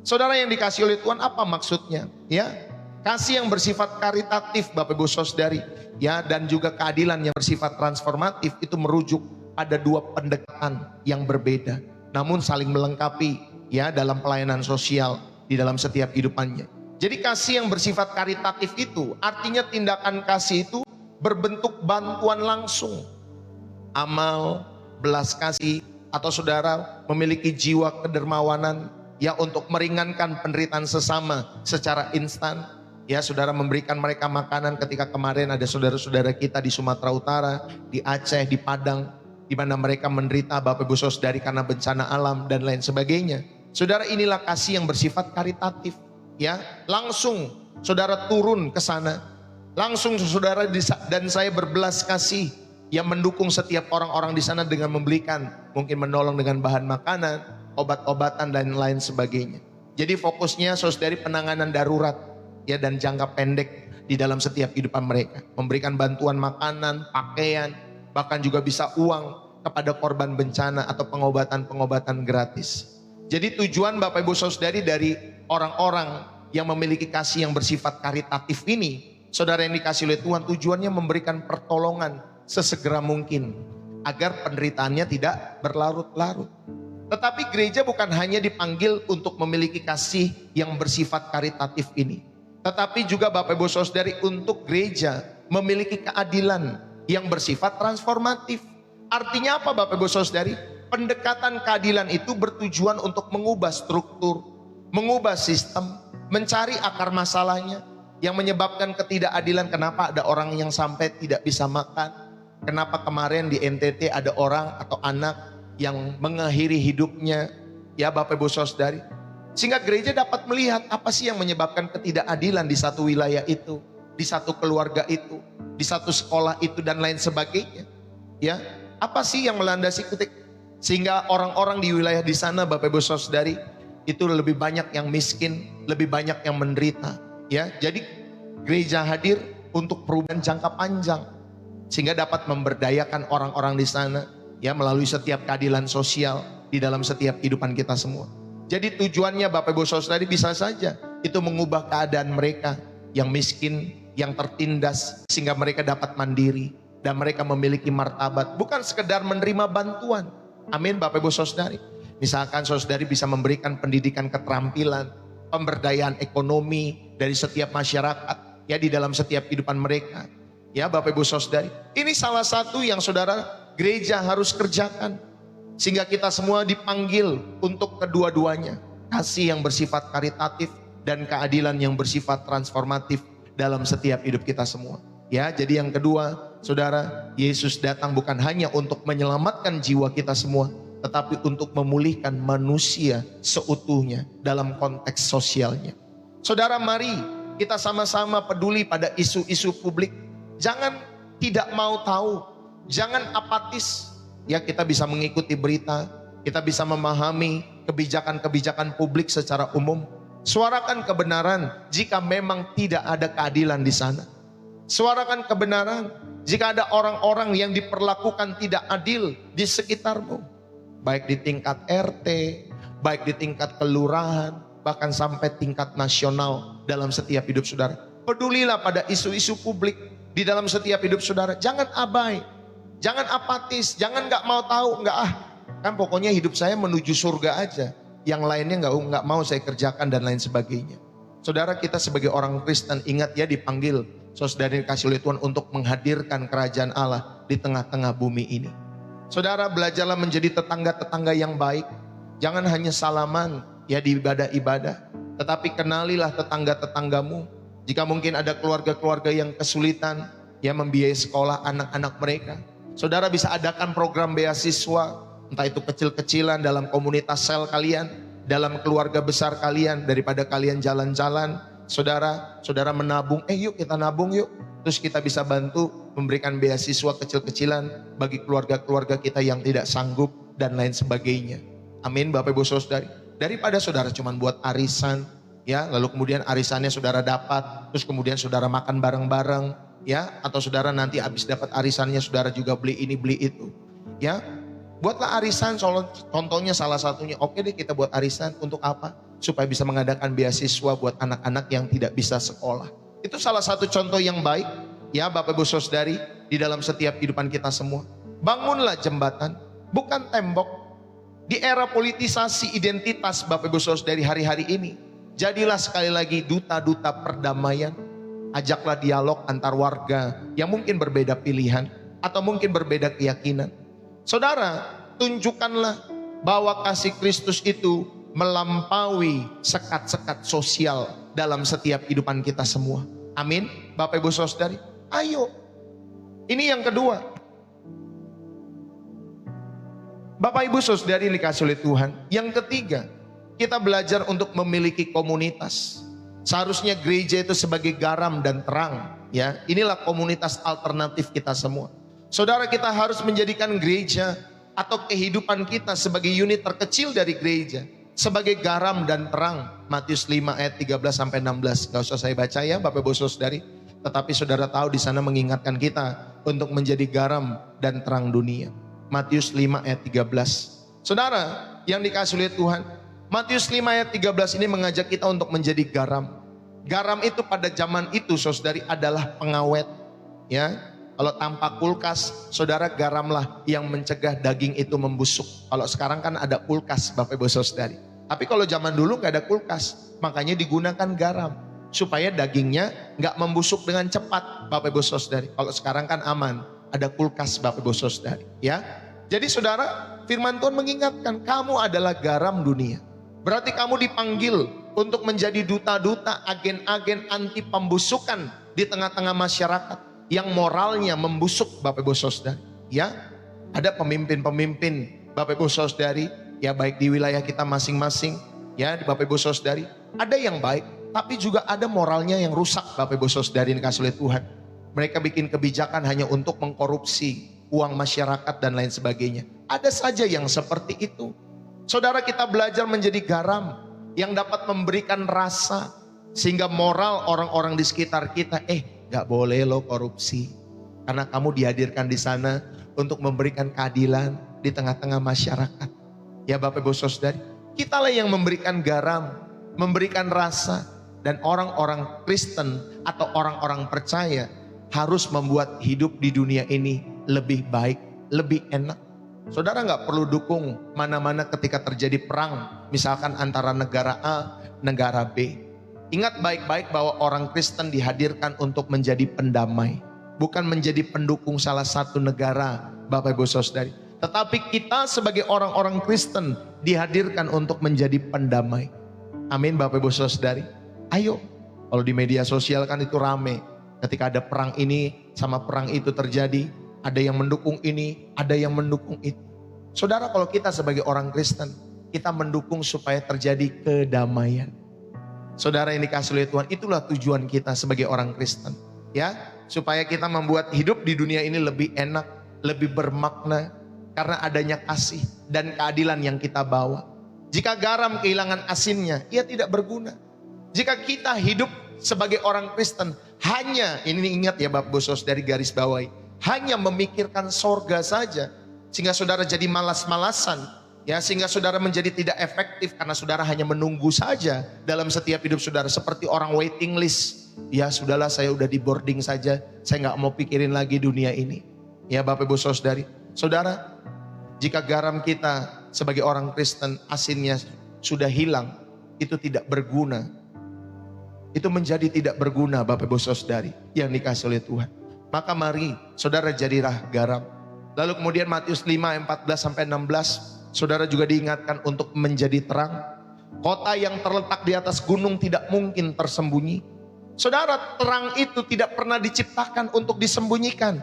Saudara yang dikasih oleh Tuhan, apa maksudnya? Ya, kasih yang bersifat karitatif Bapak Ibu Saudari, ya, dan juga keadilan yang bersifat transformatif itu merujuk pada dua pendekatan yang berbeda, namun saling melengkapi, ya, dalam pelayanan sosial di dalam setiap kehidupannya. Jadi kasih yang bersifat karitatif itu artinya tindakan kasih itu berbentuk bantuan langsung, amal, belas kasih, atau saudara memiliki jiwa kedermawanan, ya, untuk meringankan penderitaan sesama secara instan. Ya, saudara memberikan mereka makanan ketika kemarin ada saudara-saudara kita di Sumatera Utara, di Aceh, di Padang, di mana mereka menderita Bapak Ibu Saudari karena bencana alam dan lain sebagainya. Saudara, inilah kasih yang bersifat karitatif. Ya, langsung saudara turun ke sana, langsung saudara dan saya berbelas kasih yang mendukung setiap orang-orang di sana dengan memberikan, mungkin menolong dengan bahan makanan, obat-obatan dan lain sebagainya. Jadi fokusnya saudari penanganan darurat, ya, dan jangka pendek di dalam setiap kehidupan mereka, memberikan bantuan makanan, pakaian, bahkan juga bisa uang kepada korban bencana atau pengobatan-pengobatan gratis. Jadi tujuan Bapak Ibu Saudari dari orang-orang yang memiliki kasih yang bersifat karitatif ini, saudara yang dikasih oleh Tuhan, tujuannya memberikan pertolongan sesegera mungkin agar penderitaannya tidak berlarut-larut. Tetapi gereja bukan hanya dipanggil untuk memiliki kasih yang bersifat karitatif ini, tetapi juga Bapak Ibu Saudari untuk gereja memiliki keadilan yang bersifat transformatif. Artinya apa Bapak Ibu Saudari? Pendekatan keadilan itu bertujuan untuk mengubah struktur, mengubah sistem, mencari akar masalahnya yang menyebabkan ketidakadilan. Kenapa ada orang yang sampai tidak bisa makan? Kenapa kemarin di NTT ada orang atau anak yang mengakhiri hidupnya? Ya Bapak Ibu Saudari, sehingga gereja dapat melihat apa sih yang menyebabkan ketidakadilan di satu wilayah itu, di satu keluarga itu, di satu sekolah itu dan lain sebagainya. Ya, apa sih yang melandasi sehingga orang-orang di wilayah di sana Bapak Ibu Saudari itu lebih banyak yang miskin, lebih banyak yang menderita. Ya, jadi gereja hadir untuk perubahan jangka panjang sehingga dapat memberdayakan orang-orang di sana, ya, melalui setiap keadilan sosial di dalam setiap kehidupan kita semua. Jadi tujuannya Bapak Ibu Saudari bisa saja itu mengubah keadaan mereka yang miskin, yang tertindas, sehingga mereka dapat mandiri dan mereka memiliki martabat, bukan sekedar menerima bantuan. Amin Bapak Ibu Saudari. Misalkan saudari bisa memberikan pendidikan keterampilan, pemberdayaan ekonomi dari setiap masyarakat, ya di dalam setiap kehidupan mereka. Ya Bapak Ibu Saudari, ini salah satu yang saudara gereja harus kerjakan. Sehingga kita semua dipanggil untuk kedua-duanya. Kasih yang bersifat karitatif dan keadilan yang bersifat transformatif dalam setiap hidup kita semua. Ya, jadi yang kedua, saudara, Yesus datang bukan hanya untuk menyelamatkan jiwa kita semua, tetapi untuk memulihkan manusia seutuhnya dalam konteks sosialnya. Saudara, mari kita sama-sama peduli pada isu-isu publik. Jangan tidak mau tahu, jangan apatis. Ya, kita bisa mengikuti berita, kita bisa memahami kebijakan-kebijakan publik secara umum. Suarakan kebenaran jika memang tidak ada keadilan di sana. Suarakan kebenaran jika ada orang-orang yang diperlakukan tidak adil di sekitarmu. Baik di tingkat RT, baik di tingkat kelurahan, bahkan sampai tingkat nasional dalam setiap hidup saudara. Pedulilah pada isu-isu publik di dalam setiap hidup saudara. Jangan abai. Jangan apatis, jangan nggak mau tahu, kan pokoknya hidup saya menuju surga aja. Yang lainnya nggak mau saya kerjakan dan lain sebagainya. Saudara, kita sebagai orang Kristen ingat ya dipanggil saudara dikasih oleh Tuhan untuk menghadirkan kerajaan Allah di tengah-tengah bumi ini. Saudara, belajarlah menjadi tetangga-tetangga yang baik. Jangan hanya salaman ya di ibadah-ibadah, tetapi kenalilah tetangga-tetanggamu. Jika mungkin ada keluarga-keluarga yang kesulitan ya membiayai sekolah anak-anak mereka, saudara bisa adakan program beasiswa, entah itu kecil-kecilan dalam komunitas sel kalian, dalam keluarga besar kalian, daripada kalian jalan-jalan, saudara menabung, yuk kita nabung yuk. Terus kita bisa bantu memberikan beasiswa kecil-kecilan bagi keluarga-keluarga kita yang tidak sanggup dan lain sebagainya. Amin Bapak Ibu Saudari. Daripada saudara cuma buat arisan, ya lalu kemudian arisannya saudara dapat, terus kemudian saudara makan bareng-bareng, ya, atau saudara nanti habis dapat arisannya saudara juga beli ini beli itu, ya. Buatlah arisan, contohnya salah satunya, oke deh kita buat arisan untuk apa? Supaya bisa mengadakan beasiswa buat anak-anak yang tidak bisa sekolah. Itu salah satu contoh yang baik, ya Bapak Ibu Saudari, di dalam setiap kehidupan kita semua. Bangunlah jembatan, bukan tembok. Di era politisasi identitas Bapak Ibu Saudari hari-hari ini, jadilah sekali lagi duta-duta perdamaian. Ajaklah dialog antar warga yang mungkin berbeda pilihan atau mungkin berbeda keyakinan. Saudara, tunjukkanlah bahwa kasih Kristus itu melampaui sekat-sekat sosial dalam setiap kehidupan kita semua. Amin. Bapak Ibu Saudari, ayo. Ini yang kedua. Bapak Ibu Saudari dikasih oleh Tuhan. Yang ketiga, kita belajar untuk memiliki komunitas. Seharusnya gereja itu sebagai garam dan terang, ya. Inilah komunitas alternatif kita semua. Saudara, kita harus menjadikan gereja atau kehidupan kita sebagai unit terkecil dari gereja, sebagai garam dan terang. Matius 5 ayat 13 sampai 16. Gak usah saya baca ya Bapak Ibu Saudari, tetapi saudara tahu di sana mengingatkan kita untuk menjadi garam dan terang dunia. Matius 5 ayat 13. Saudara yang dikasih oleh Tuhan, Matius 5 ayat 13 ini mengajak kita untuk menjadi garam. Garam itu pada zaman itu saudari adalah pengawet. Ya, kalau tanpa kulkas, saudara garamlah yang mencegah daging itu membusuk. Kalau sekarang kan ada kulkas Bapak Ibu Saudari. Tapi kalau zaman dulu gak ada kulkas, makanya digunakan garam. Supaya dagingnya gak membusuk dengan cepat Bapak Ibu Saudari. Kalau sekarang kan aman, ada kulkas Bapak Ibu Saudari. Ya, jadi saudara, firman Tuhan mengingatkan kamu adalah garam dunia. Berarti kamu dipanggil untuk menjadi duta-duta, agen-agen anti pembusukan di tengah-tengah masyarakat yang moralnya membusuk Bapak Ibu Saudari. Ya, ada pemimpin-pemimpin Bapak Ibu Saudari, ya baik di wilayah kita masing-masing, ya di Bapak Ibu Saudari. Ada yang baik, tapi juga ada moralnya yang rusak Bapak Ibu Saudari yang dikasih oleh Tuhan. Mereka bikin kebijakan hanya untuk mengkorupsi uang masyarakat dan lain sebagainya. Ada saja yang seperti itu. Saudara, kita belajar menjadi garam yang dapat memberikan rasa sehingga moral orang-orang di sekitar kita, gak boleh lo korupsi. Karena kamu dihadirkan di sana untuk memberikan keadilan di tengah-tengah masyarakat. Ya Bapak Ibu Saudari, Kitalah yang memberikan garam, memberikan rasa. Dan orang-orang Kristen atau orang-orang percaya harus membuat hidup di dunia ini lebih baik, lebih enak. Saudara nggak perlu dukung mana-mana ketika terjadi perang, misalkan antara negara A, negara B. Ingat baik-baik bahwa orang Kristen dihadirkan untuk menjadi pendamai, bukan menjadi pendukung salah satu negara, Bapak Ibu Saudari. Tetapi kita sebagai orang-orang Kristen dihadirkan untuk menjadi pendamai. Amin Bapak Ibu Saudari. Ayo, kalau di media sosial kan itu rame. Ketika ada perang ini sama perang itu terjadi, ada yang mendukung ini, ada yang mendukung itu. Saudara, kalau kita sebagai orang Kristen, kita mendukung supaya terjadi kedamaian. Saudara yang dikasihi oleh Tuhan, itulah tujuan kita sebagai orang Kristen. Ya, supaya kita membuat hidup di dunia ini lebih enak, lebih bermakna. Karena adanya kasih dan keadilan yang kita bawa. Jika garam kehilangan asinnya, ia tidak berguna. Jika kita hidup sebagai orang Kristen, hanya, ini ingat ya Bapak Ibu Saudari, garis bawahi, hanya memikirkan sorga saja, sehingga saudara jadi malas-malasan, ya, sehingga saudara menjadi tidak efektif karena saudara hanya menunggu saja dalam setiap hidup saudara, seperti orang waiting list. Ya sudahlah, saya udah di boarding saja, saya nggak mau pikirin lagi dunia ini. Ya Bapak Ibu Saudari, saudara, jika garam kita sebagai orang Kristen asinnya sudah hilang, itu tidak berguna. Itu menjadi tidak berguna Bapak Ibu Saudari yang dikasihi oleh Tuhan. Maka mari saudara jadilah garam. Lalu kemudian Matius 5:14-16, saudara juga diingatkan untuk menjadi terang. Kota yang terletak di atas gunung tidak mungkin tersembunyi. Saudara, terang itu tidak pernah diciptakan untuk disembunyikan.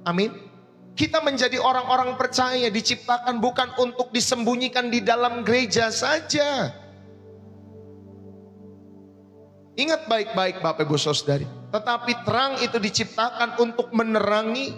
Amin. Kita menjadi orang-orang percaya diciptakan bukan untuk disembunyikan di dalam gereja saja. Ingat baik-baik Bapak Ibu Saudari. Tetapi terang itu diciptakan untuk menerangi.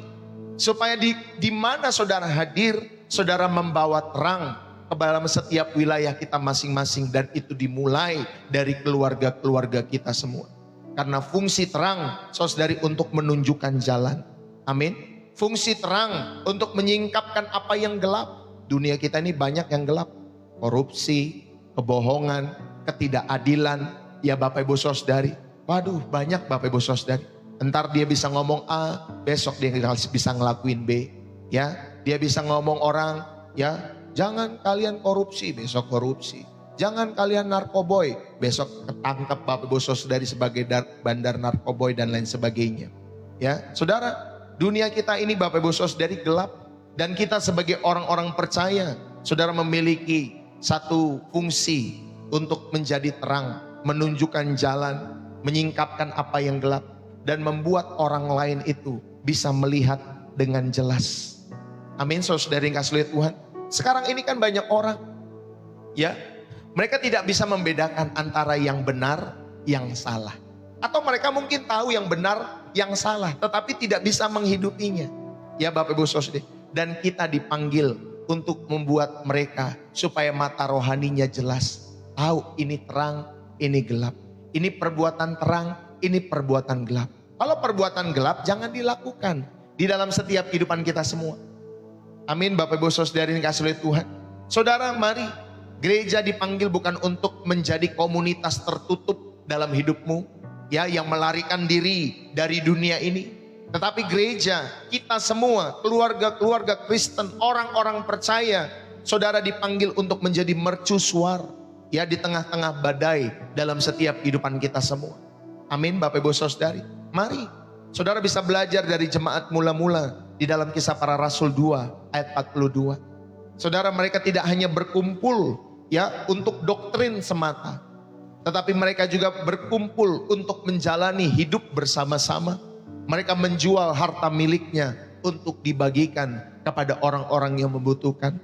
Supaya di mana saudara hadir, saudara membawa terang ke dalam setiap wilayah kita masing-masing. Dan itu dimulai dari keluarga-keluarga kita semua. Karena fungsi terang saudari untuk menunjukkan jalan. Amin. Fungsi terang untuk menyingkapkan apa yang gelap. Dunia kita ini banyak yang gelap. Korupsi, kebohongan, ketidakadilan. Ya Bapak Ibu Saudari, waduh banyak Bapak Ibu Saudari. Entar dia bisa ngomong A, besok dia bisa ngelakuin B. Ya, dia bisa ngomong orang, ya jangan kalian korupsi, besok korupsi. Jangan kalian narkoboy, besok ketangkep Bapak Ibu Saudari sebagai bandar narkoboy dan lain sebagainya. Ya, saudara, dunia kita ini Bapak Ibu Saudari gelap. Dan kita sebagai orang-orang percaya, saudara memiliki satu fungsi untuk menjadi terang. Menunjukkan jalan, menyingkapkan apa yang gelap, dan membuat orang lain itu bisa melihat dengan jelas. Amin, saudara yang kasih Tuhan. Sekarang ini kan banyak orang, ya, mereka tidak bisa membedakan antara yang benar, yang salah. Atau mereka mungkin tahu yang benar, yang salah, tetapi tidak bisa menghidupinya. Ya Bapak Ibu Saudara, dan kita dipanggil untuk membuat mereka supaya mata rohaninya jelas. Tahu ini terang, ini gelap. Ini perbuatan terang, ini perbuatan gelap. Kalau perbuatan gelap jangan dilakukan di dalam setiap kehidupan kita semua. Amin Bapak Ibu Saudara yang dikasihi oleh Tuhan. Saudara, mari, gereja dipanggil bukan untuk menjadi komunitas tertutup dalam hidupmu, ya, yang melarikan diri dari dunia ini. Tetapi gereja, kita semua, keluarga-keluarga Kristen, orang-orang percaya, saudara dipanggil untuk menjadi mercusuar. Ya, di tengah-tengah badai dalam setiap kehidupan kita semua. Amin Bapak Ibu Saudari. Mari saudara bisa belajar dari jemaat mula-mula di dalam Kisah Para Rasul 2 ayat 42. Saudara, mereka tidak hanya berkumpul ya untuk doktrin semata, tetapi mereka juga berkumpul untuk menjalani hidup bersama-sama. Mereka menjual harta miliknya untuk dibagikan kepada orang-orang yang membutuhkan.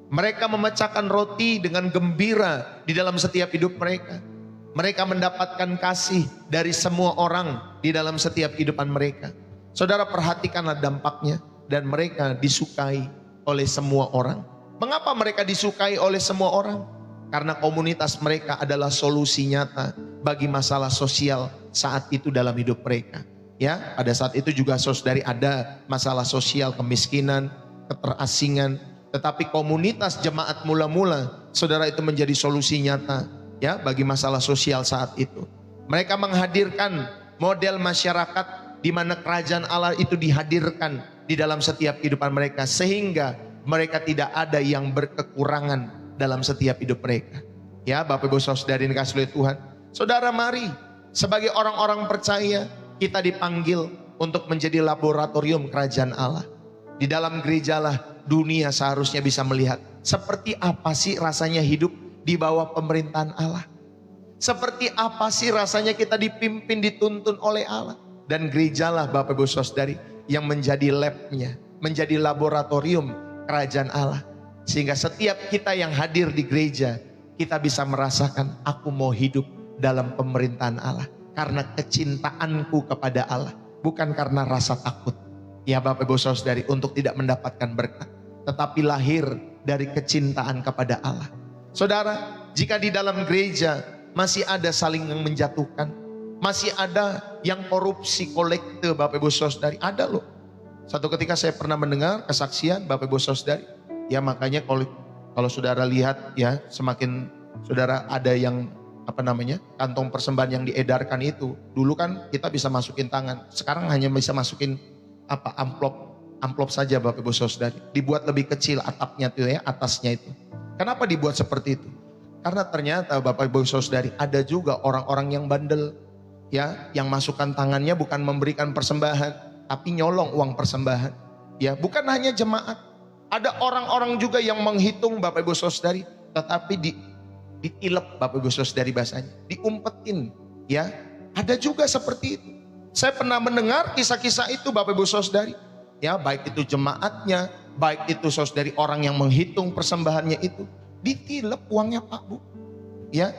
Mereka memecahkan roti dengan gembira di dalam setiap hidup mereka. Mereka mendapatkan kasih dari semua orang di dalam setiap kehidupan mereka. Saudara, perhatikanlah dampaknya. Dan mereka disukai oleh semua orang. Mengapa mereka disukai oleh semua orang? Karena komunitas mereka adalah solusi nyata bagi masalah sosial saat itu dalam hidup mereka. Ya, pada saat itu juga saudari ada masalah sosial, kemiskinan, keterasingan. Tetapi komunitas jemaat mula-mula, saudara, itu menjadi solusi nyata ya bagi masalah sosial saat itu. Mereka menghadirkan model masyarakat di mana kerajaan Allah itu dihadirkan di dalam setiap kehidupan mereka, sehingga mereka tidak ada yang berkekurangan dalam setiap hidup mereka. Ya, Bapak Ibu Saudara yang dikasihi oleh Tuhan. Saudara, mari sebagai orang-orang percaya kita dipanggil untuk menjadi laboratorium kerajaan Allah. Di dalam gerejalah dunia seharusnya bisa melihat seperti apa sih rasanya hidup di bawah pemerintahan Allah. Seperti apa sih rasanya kita dipimpin, dituntun oleh Allah. Dan gerejalah Bapak Ibu Saudari yang menjadi labnya, menjadi laboratorium kerajaan Allah. Sehingga setiap kita yang hadir di gereja, kita bisa merasakan aku mau hidup dalam pemerintahan Allah. Karena kecintaanku kepada Allah, bukan karena rasa takut. Ya Bapak Ibu Saudari, untuk tidak mendapatkan berkat, tetapi lahir dari kecintaan kepada Allah. Saudara, jika di dalam gereja masih ada saling yang menjatuhkan, masih ada yang korupsi kolekte, Bapak Ibu Saudari, ada loh. Satu ketika saya pernah mendengar kesaksian Bapak Ibu Saudari, ya makanya kalau saudara lihat ya, semakin saudara ada yang kantong persembahan yang diedarkan itu. Dulu kan kita bisa masukin tangan, sekarang hanya bisa masukin amplop saja Bapak Ibu Saudari. Dibuat lebih kecil atapnya tuh ya, atasnya itu. Kenapa dibuat seperti itu? Karena ternyata Bapak Ibu Saudari, ada juga orang-orang yang bandel ya, yang masukkan tangannya bukan memberikan persembahan, tapi nyolong uang persembahan. Ya, bukan hanya jemaat. Ada orang-orang juga yang menghitung Bapak Ibu Saudari, tetapi ditilep Bapak Ibu Saudari bahasanya, diumpetin ya. Ada juga seperti itu. Saya pernah mendengar kisah-kisah itu Bapak Ibu Saudari. Ya, baik itu jemaatnya, baik itu saudari orang yang menghitung persembahannya itu, ditilep uangnya Pak Bu. Ya.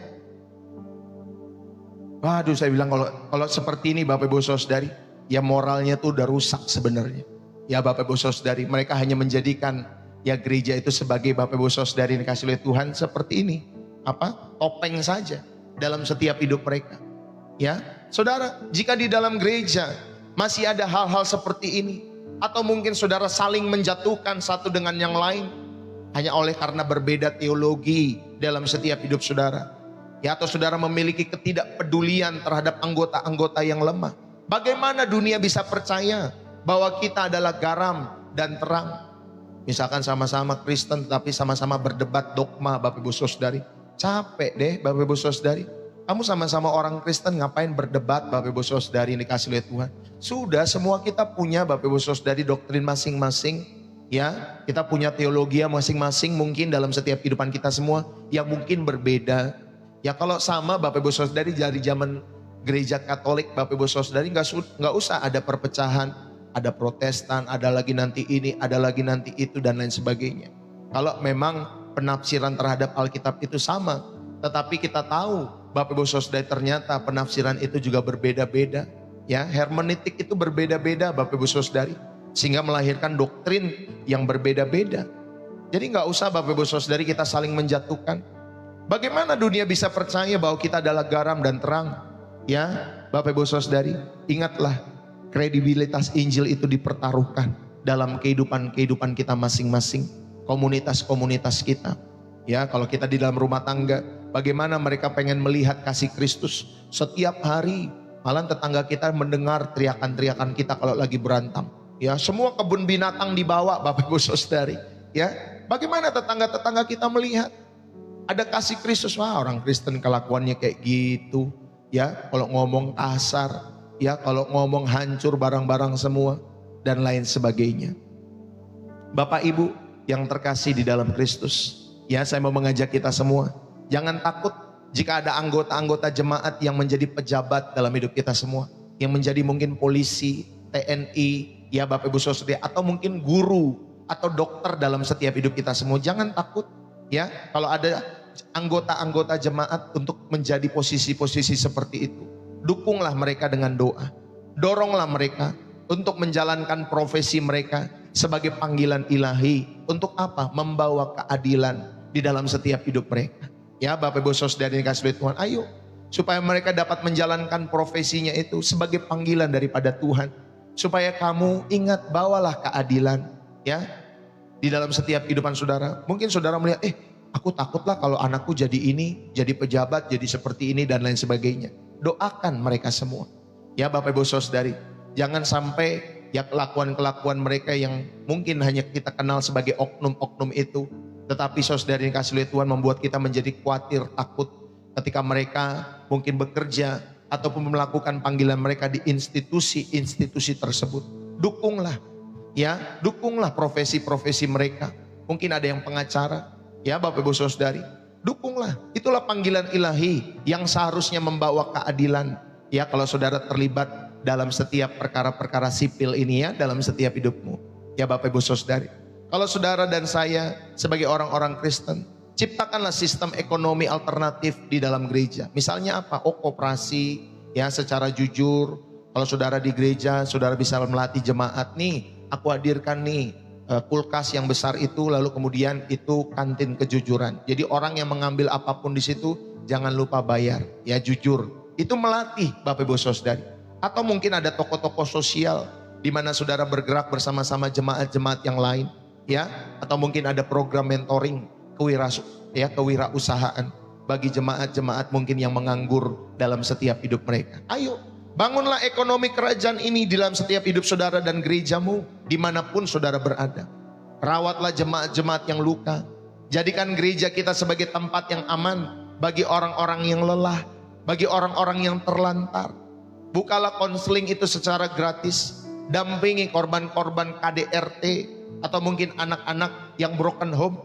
Waduh, saya bilang kalau seperti ini Bapak Ibu Saudari, ya moralnya tuh udah rusak sebenarnya. Ya Bapak Ibu Saudari, mereka hanya menjadikan ya gereja itu sebagai Bapak Ibu Saudari yang dikasih oleh Tuhan seperti ini. Topeng saja dalam setiap hidup mereka. Ya, saudara, jika di dalam gereja masih ada hal-hal seperti ini, atau mungkin saudara saling menjatuhkan satu dengan yang lain hanya oleh karena berbeda teologi dalam setiap hidup saudara, ya, atau saudara memiliki ketidakpedulian terhadap anggota-anggota yang lemah, bagaimana dunia bisa percaya bahwa kita adalah garam dan terang? Misalkan sama-sama Kristen tapi sama-sama berdebat dogma, Bapak Ibu Saudari. Capek deh Bapak Ibu Saudari. Kamu sama-sama orang Kristen ngapain berdebat Bapak Ibu Saudari yang dikasih oleh Tuhan? Sudah, semua kita punya Bapak Ibu Saudari doktrin masing-masing. Ya, kita punya teologi masing-masing mungkin dalam setiap kehidupan kita semua yang mungkin berbeda. Ya kalau sama Bapak Ibu Saudari dari zaman gereja Katolik, Bapak Ibu Saudari nggak usah ada perpecahan, ada Protestan, ada lagi nanti ini, ada lagi nanti itu dan lain sebagainya. Kalau memang penafsiran terhadap Alkitab itu sama, tetapi kita tahu Bapak Ibu Saudari ternyata penafsiran itu juga berbeda-beda. Ya, hermeneutik itu berbeda-beda Bapak Ibu Saudari, sehingga melahirkan doktrin yang berbeda-beda. Jadi nggak usah Bapak Ibu Saudari kita saling menjatuhkan. Bagaimana dunia bisa percaya bahwa kita adalah garam dan terang? Ya, Bapak Ibu Saudari, ingatlah kredibilitas Injil itu dipertaruhkan dalam kehidupan kita masing-masing, komunitas-komunitas kita. Ya, kalau kita di dalam rumah tangga, bagaimana mereka pengen melihat kasih Kristus setiap hari. Malah tetangga kita mendengar teriakan-teriakan kita kalau lagi berantem. Ya, semua kebun binatang dibawa Bapak Ibu Saudari. Ya, bagaimana tetangga-tetangga kita melihat ada kasih Kristus? Wah, orang Kristen kelakuannya kayak gitu. Ya, kalau ngomong kasar, ya, kalau ngomong hancur barang-barang semua dan lain sebagainya. Bapak Ibu yang terkasih di dalam Kristus, ya, saya mau mengajak kita semua, jangan takut jika ada anggota-anggota jemaat yang menjadi pejabat dalam hidup kita semua, yang menjadi mungkin polisi, TNI, ya Bapak Ibu Saudari, atau mungkin guru atau dokter dalam setiap hidup kita semua. Jangan takut ya kalau ada anggota-anggota jemaat untuk menjadi posisi-posisi seperti itu. Dukunglah mereka dengan doa. Doronglah mereka untuk menjalankan profesi mereka sebagai panggilan ilahi. Untuk apa? Membawa keadilan di dalam setiap hidup mereka. Ya Bapak Ibu Saudari yang dikasihi Tuhan, ayo supaya mereka dapat menjalankan profesinya itu sebagai panggilan daripada Tuhan. Supaya kamu ingat, bawalah keadilan, ya. di dalam setiap kehidupan saudara. Mungkin saudara melihat, aku takutlah kalau anakku jadi ini, jadi pejabat, jadi seperti ini dan lain sebagainya. Doakan mereka semua. Ya Bapak Ibu Saudari, jangan sampai ya kelakuan-kelakuan mereka yang mungkin hanya kita kenal sebagai oknum-oknum itu, tetapi saudari yang kasih oleh Tuhan membuat kita menjadi khawatir, takut ketika mereka mungkin bekerja ataupun melakukan panggilan mereka di institusi-institusi tersebut. Dukunglah, ya, dukunglah profesi-profesi mereka. Mungkin ada yang pengacara, ya Bapak Ibu Saudari, dukunglah. Itulah panggilan ilahi yang seharusnya membawa keadilan. Ya, kalau saudara terlibat dalam setiap perkara-perkara sipil ini ya, dalam setiap hidupmu. Ya Bapak Ibu Saudari, kalau saudara dan saya sebagai orang-orang Kristen, ciptakanlah sistem ekonomi alternatif di dalam gereja. Misalnya apa? Koperasi, ya, secara jujur. Kalau saudara di gereja, saudara bisa melatih jemaat nih. Aku hadirkan nih kulkas yang besar itu, lalu kemudian itu kantin kejujuran. Jadi orang yang mengambil apapun di situ jangan lupa bayar, ya, jujur. Itu melatih Bapak Ibu Saudari. Atau mungkin ada toko-toko sosial di mana saudara bergerak bersama-sama jemaat-jemaat yang lain, ya. Atau mungkin ada program mentoring kewirausahaan bagi jemaat-jemaat mungkin yang menganggur dalam setiap hidup mereka. Ayo, bangunlah ekonomi kerajaan ini di dalam setiap hidup saudara dan gerejamu dimanapun saudara berada. Rawatlah jemaat-jemaat yang luka. Jadikan gereja kita sebagai tempat yang aman bagi orang-orang yang lelah, bagi orang-orang yang terlantar. Bukalah konseling itu secara gratis. Dampingi korban-korban KDRT atau mungkin anak-anak yang broken home.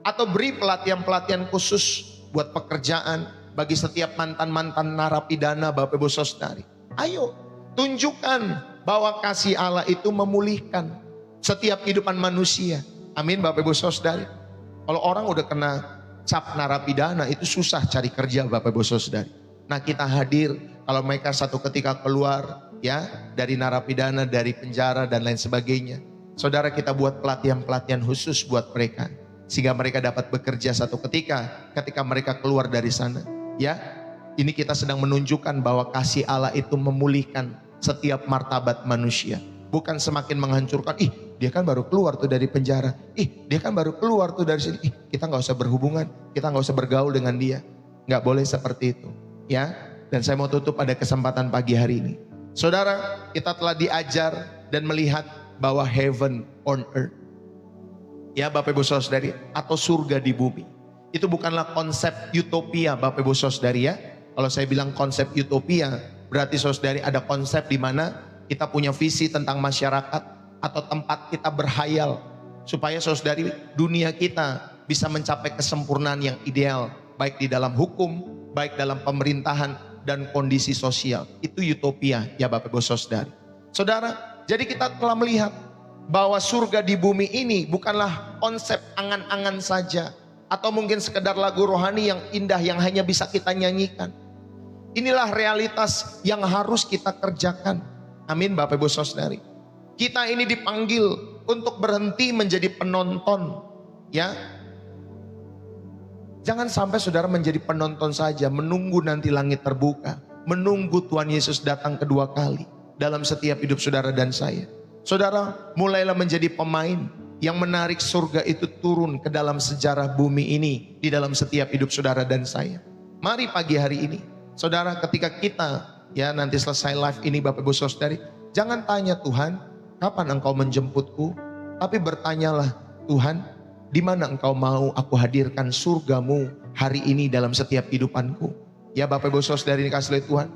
Atau beri pelatihan-pelatihan khusus buat pekerjaan bagi setiap mantan-mantan narapidana Bapak Ibu Saudari. Ayo, tunjukkan bahwa kasih Allah itu memulihkan setiap kehidupan manusia. Amin Bapak Ibu Saudari. Kalau orang udah kena cap narapidana itu susah cari kerja Bapak Ibu Saudari. Nah, kita hadir kalau mereka satu ketika keluar ya dari narapidana, dari penjara dan lain sebagainya. Saudara, kita buat pelatihan-pelatihan khusus buat mereka. Sehingga mereka dapat bekerja satu ketika mereka keluar dari sana. Ya, ini kita sedang menunjukkan bahwa kasih Allah itu memulihkan setiap martabat manusia. Bukan semakin menghancurkan, dia kan baru keluar tuh dari penjara. Dia kan baru keluar tuh dari sini. Kita gak usah berhubungan, kita gak usah bergaul dengan dia. Gak boleh seperti itu. Ya, dan saya mau tutup pada kesempatan pagi hari ini. Saudara, kita telah diajar dan melihat bahwa heaven on earth. Ya Bapak Ibu Saudari, atau surga di bumi. Itu bukanlah konsep utopia Bapak Ibu Saudari ya. Kalau saya bilang konsep utopia, berarti saudari ada konsep di mana kita punya visi tentang masyarakat atau tempat kita berhayal. Supaya saudari dunia kita bisa mencapai kesempurnaan yang ideal. Baik di dalam hukum, baik dalam pemerintahan dan kondisi sosial. Itu utopia ya Bapak Ibu Saudari. Saudara, jadi kita telah melihat bahwa surga di bumi ini bukanlah konsep angan-angan saja. Atau mungkin sekedar lagu rohani yang indah yang hanya bisa kita nyanyikan. Inilah realitas yang harus kita kerjakan. Amin Bapak Ibu Saudari. Kita ini dipanggil untuk berhenti menjadi penonton. Ya. Jangan sampai saudara menjadi penonton saja, menunggu nanti langit terbuka. Menunggu Tuhan Yesus datang kedua kali dalam setiap hidup saudara dan saya. Saudara, mulailah menjadi pemain yang menarik surga itu turun ke dalam sejarah bumi ini, di dalam setiap hidup saudara dan saya. Mari pagi hari ini, saudara, ketika kita ya nanti selesai live ini Bapak Ibu Saudari, jangan tanya Tuhan, kapan engkau menjemputku? Tapi bertanyalah, Tuhan, di mana engkau mau aku hadirkan surgamu hari ini dalam setiap kehidupanku? Ya Bapak Ibu Saudari dikasih oleh Tuhan,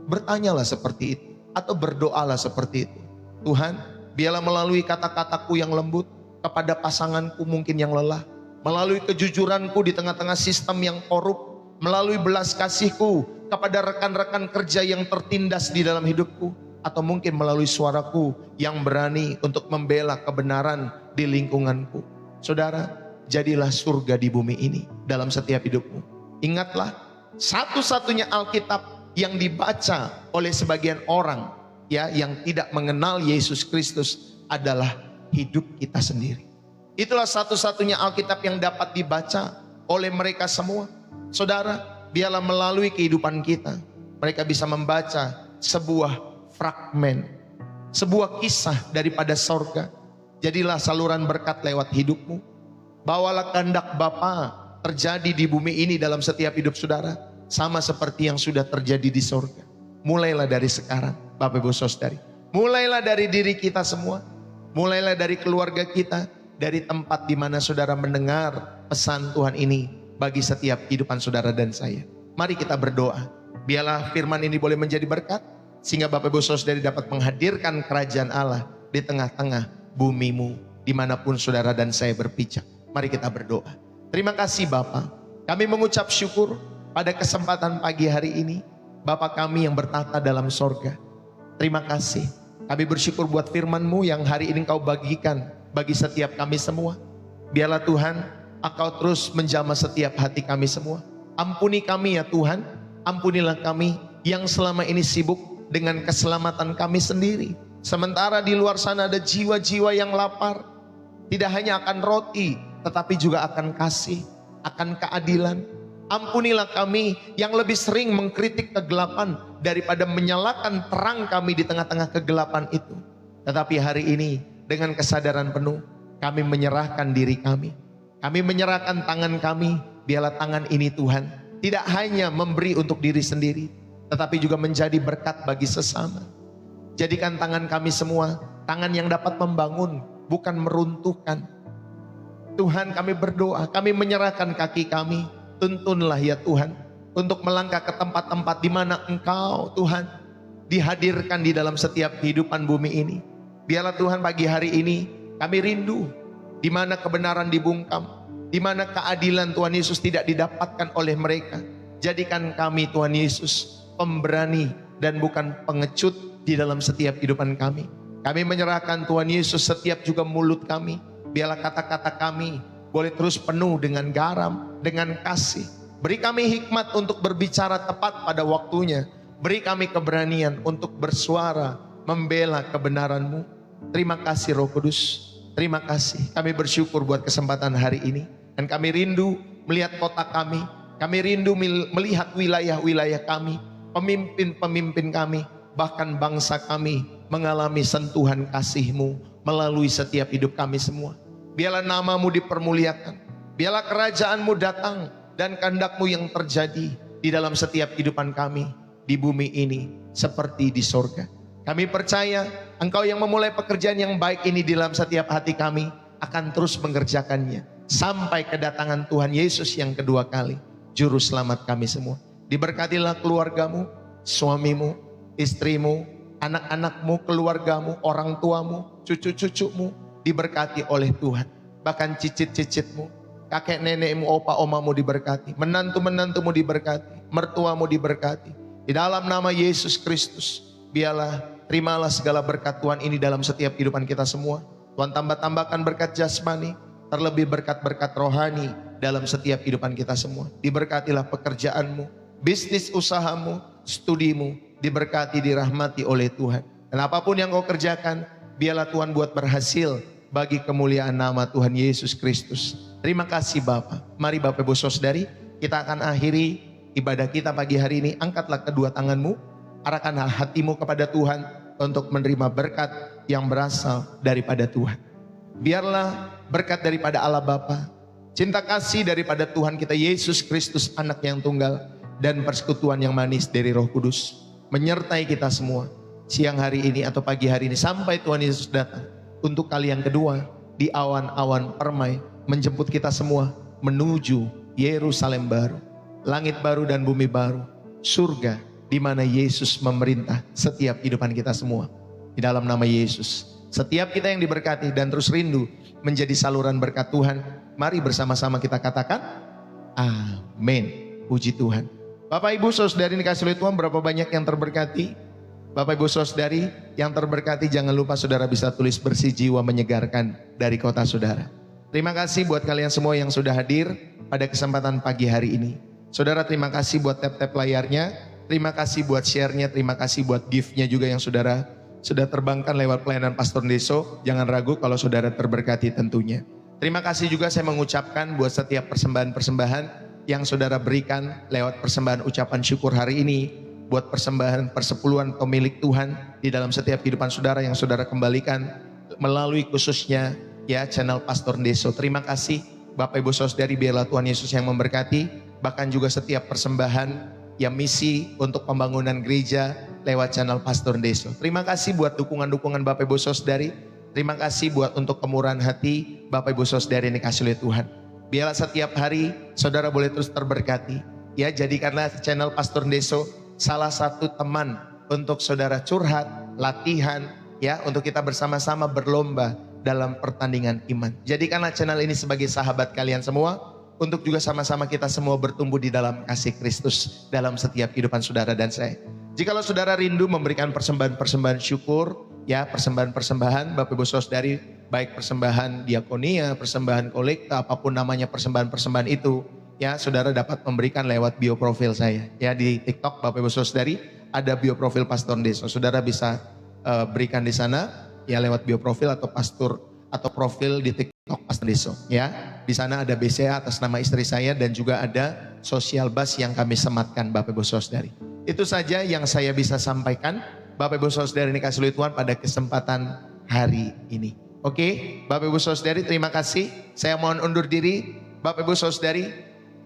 bertanyalah seperti itu atau berdoalah seperti itu. Tuhan, biarlah melalui kata-kataku yang lembut kepada pasanganku mungkin yang lelah, melalui kejujuranku di tengah-tengah sistem yang korup, melalui belas kasihku kepada rekan-rekan kerja yang tertindas di dalam hidupku, atau mungkin melalui suaraku yang berani untuk membela kebenaran di lingkunganku. Saudara, jadilah surga di bumi ini dalam setiap hidupmu. Ingatlah, satu-satunya Alkitab yang dibaca oleh sebagian orang ya yang tidak mengenal Yesus Kristus adalah hidup kita sendiri. Itulah satu-satunya Alkitab yang dapat dibaca oleh mereka semua. Saudara, biarlah melalui kehidupan kita mereka bisa membaca sebuah fragmen, sebuah kisah daripada sorga, Jadilah saluran berkat lewat hidupmu. Bawalah kehendak Bapa terjadi di bumi ini dalam setiap hidup saudara, sama seperti yang sudah terjadi di surga. Mulailah dari sekarang, Bapak Ibu Saudari. Mulailah dari diri kita semua. Mulailah dari keluarga kita, dari tempat di mana saudara mendengar pesan Tuhan ini bagi setiap kehidupan saudara dan saya. Mari kita berdoa. Biarlah firman ini boleh menjadi berkat, sehingga Bapak Ibu Saudari dapat menghadirkan kerajaan Allah di tengah-tengah bumimu, dimanapun saudara dan saya berpijak. Mari kita berdoa. Terima kasih Bapa, kami mengucap syukur pada kesempatan pagi hari ini. Bapa kami yang bertata dalam sorga, terima kasih. Kami bersyukur buat firman-Mu yang hari ini Engkau bagikan bagi setiap kami semua. Biarlah Tuhan, Engkau terus menjamah setiap hati kami semua. Ampuni kami ya Tuhan, ampunilah kami yang selama ini sibuk dengan keselamatan kami sendiri. Sementara di luar sana ada jiwa-jiwa yang lapar, tidak hanya akan roti, tetapi juga akan kasih, akan keadilan. Ampunilah kami yang lebih sering mengkritik kegelapan daripada menyalakan terang kami di tengah-tengah kegelapan itu. Tetapi hari ini dengan kesadaran penuh kami menyerahkan diri kami. Kami menyerahkan tangan kami. Biarlah tangan ini Tuhan tidak hanya memberi untuk diri sendiri, tetapi juga menjadi berkat bagi sesama. Jadikan tangan kami semua tangan yang dapat membangun, bukan meruntuhkan. Tuhan, kami berdoa, kami menyerahkan kaki kami. Tuntunlah ya Tuhan, untuk melangkah ke tempat-tempat di mana Engkau Tuhan dihadirkan di dalam setiap kehidupan bumi ini. Biarlah Tuhan pagi hari ini kami rindu di mana kebenaran dibungkam, di mana keadilan Tuhan Yesus tidak didapatkan oleh mereka. Jadikan kami Tuhan Yesus pemberani dan bukan pengecut di dalam setiap kehidupan kami. Kami menyerahkan Tuhan Yesus setiap juga mulut kami. Biarlah kata-kata kami boleh terus penuh dengan garam, dengan kasih. Beri kami hikmat untuk berbicara tepat pada waktunya. Beri kami keberanian untuk bersuara, membela kebenaran-Mu. Terima kasih Roh Kudus. Terima kasih. Kami bersyukur buat kesempatan hari ini. Dan kami rindu melihat kota kami. Kami rindu melihat wilayah-wilayah kami. Pemimpin-pemimpin kami. Bahkan bangsa kami mengalami sentuhan kasih-Mu melalui setiap hidup kami semua. Biarlah nama-Mu dipermuliakan. Biarlah kerajaan-Mu datang dan kehendak-Mu yang terjadi di dalam setiap kehidupan kami di bumi ini seperti di sorga. Kami percaya Engkau yang memulai pekerjaan yang baik ini di dalam setiap hati kami akan terus mengerjakannya sampai kedatangan Tuhan Yesus yang kedua kali, Juru Selamat kami semua. Diberkatilah keluarga-Mu, suamimu, istrimu, anak-anakmu, keluargamu, orang tuamu, cucu-cucumu diberkati oleh Tuhan. Bahkan cicit-cicitmu, kakek nenekmu, opa omamu diberkati, menantu-menantumu diberkati, mertuamu diberkati. Di dalam nama Yesus Kristus, biarlah terimalah segala berkat Tuhan ini dalam setiap kehidupan kita semua. Tuhan tambahkan berkat jasmani, terlebih berkat-berkat rohani dalam setiap kehidupan kita semua. Diberkatilah pekerjaanmu, bisnis usahamu, studimu, diberkati, dirahmati oleh Tuhan. Dan apapun yang kau kerjakan, biarlah Tuhan buat berhasil bagi kemuliaan nama Tuhan Yesus Kristus. Terima kasih Bapa. Mari Bapak Ibu Saudari, kita akan akhiri ibadah kita pagi hari ini. Angkatlah kedua tanganmu, arahkanlah hatimu kepada Tuhan untuk menerima berkat yang berasal daripada Tuhan. Biarlah berkat daripada Allah Bapa, cinta kasih daripada Tuhan kita Yesus Kristus anak yang tunggal, dan persekutuan yang manis dari Roh Kudus menyertai kita semua siang hari ini atau pagi hari ini sampai Tuhan Yesus datang untuk kali yang kedua di awan-awan permai menjemput kita semua menuju Yerusalem baru, langit baru dan bumi baru, surga di mana Yesus memerintah setiap kehidupan kita semua. Di dalam nama Yesus, setiap kita yang diberkati dan terus rindu menjadi saluran berkat Tuhan, mari bersama-sama kita katakan amin. Puji Tuhan. Bapak Ibu Saudari dikasih oleh Tuhan, berapa banyak yang terberkati? Bapak Ibu Saudari yang terberkati, jangan lupa saudara bisa tulis bersih jiwa menyegarkan dari kota saudara. Terima kasih buat kalian semua yang sudah hadir pada kesempatan pagi hari ini. Saudara, terima kasih buat tap-tap layarnya, terima kasih buat share-nya, terima kasih buat gift-nya juga yang saudara sudah terbangkan lewat pelayanan Pastor Deso. Jangan ragu kalau saudara terberkati tentunya. Terima kasih juga saya mengucapkan buat setiap persembahan-persembahan yang saudara berikan lewat persembahan ucapan syukur hari ini, buat persembahan persepuluhan pemilik Tuhan di dalam setiap kehidupan saudara yang saudara kembalikan melalui khususnya ya channel Pastor Deso. Terima kasih Bapak Ibu Saudari, biarlah Tuhan Yesus yang memberkati. Bahkan juga setiap persembahan yang misi untuk pembangunan gereja lewat channel Pastor Deso. Terima kasih buat dukungan-dukungan Bapak Ibu Saudari. Terima kasih buat untuk kemurahan hati Bapak Ibu Saudari yang dikasih oleh Tuhan. Biarlah setiap hari saudara boleh terus terberkati. Ya, jadikanlah channel Pastor Deso salah satu teman untuk saudara curhat, latihan, ya, untuk kita bersama-sama berlomba dalam pertandingan iman. Jadikanlah channel ini sebagai sahabat kalian semua, untuk juga sama-sama kita semua bertumbuh di dalam kasih Kristus dalam setiap kehidupan saudara dan saya. Jikalau saudara rindu memberikan persembahan-persembahan syukur, ya, persembahan-persembahan Bapak Ibu Saudari, baik persembahan diakonia, persembahan kolekta, apapun namanya persembahan-persembahan itu, ya, saudara dapat memberikan lewat bio profil saya. Ya, di TikTok Bapak Ibu Saudari ada bio profil Pastor Deso. Saudara bisa berikan di sana, ya, lewat bio profil atau pastor atau profil di TikTok Pastor Deso. Ya, di sana ada BCA atas nama istri saya dan juga ada social bus yang kami sematkan Bapak Ibu Saudari. Itu saja yang saya bisa sampaikan Bapak Ibu Saudari ini kasih oleh Tuhan pada kesempatan hari ini. Oke, Bapak Ibu Saudari, terima kasih. Saya mohon undur diri. Bapak Ibu Saudari,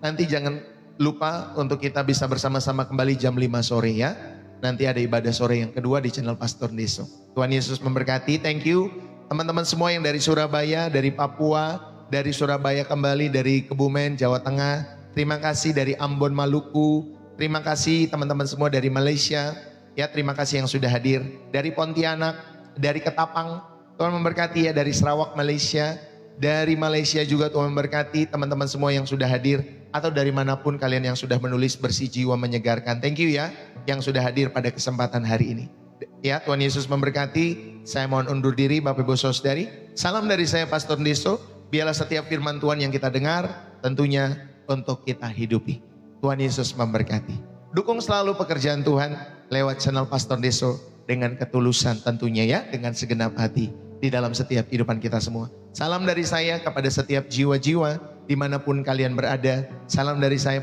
nanti jangan lupa untuk kita bisa bersama-sama kembali jam 5 sore ya. Nanti ada ibadah sore yang kedua di channel Pastor Deso. Tuhan Yesus memberkati. Thank you teman-teman semua yang dari Surabaya, dari Papua, dari Surabaya kembali, dari Kebumen, Jawa Tengah. Terima kasih dari Ambon, Maluku. Terima kasih teman-teman semua dari Malaysia. Ya, terima kasih yang sudah hadir. Dari Pontianak, dari Ketapang, Tuhan memberkati ya. Dari Sarawak, Malaysia. Dari Malaysia juga Tuhan memberkati teman-teman semua yang sudah hadir. Atau dari manapun kalian yang sudah menulis bersih jiwa menyegarkan. Thank you ya yang sudah hadir pada kesempatan hari ini. Ya, Tuhan Yesus memberkati. Saya mohon undur diri Bapak Ibu Saudari. Salam dari saya Pastor Deso. Biarlah setiap firman Tuhan yang kita dengar tentunya untuk kita hidupi. Tuhan Yesus memberkati. Dukung selalu pekerjaan Tuhan lewat channel Pastor Deso dengan ketulusan tentunya ya, dengan segenap hati di dalam setiap kehidupan kita semua. Salam dari saya kepada setiap jiwa-jiwa dimanapun kalian berada. Salam dari saya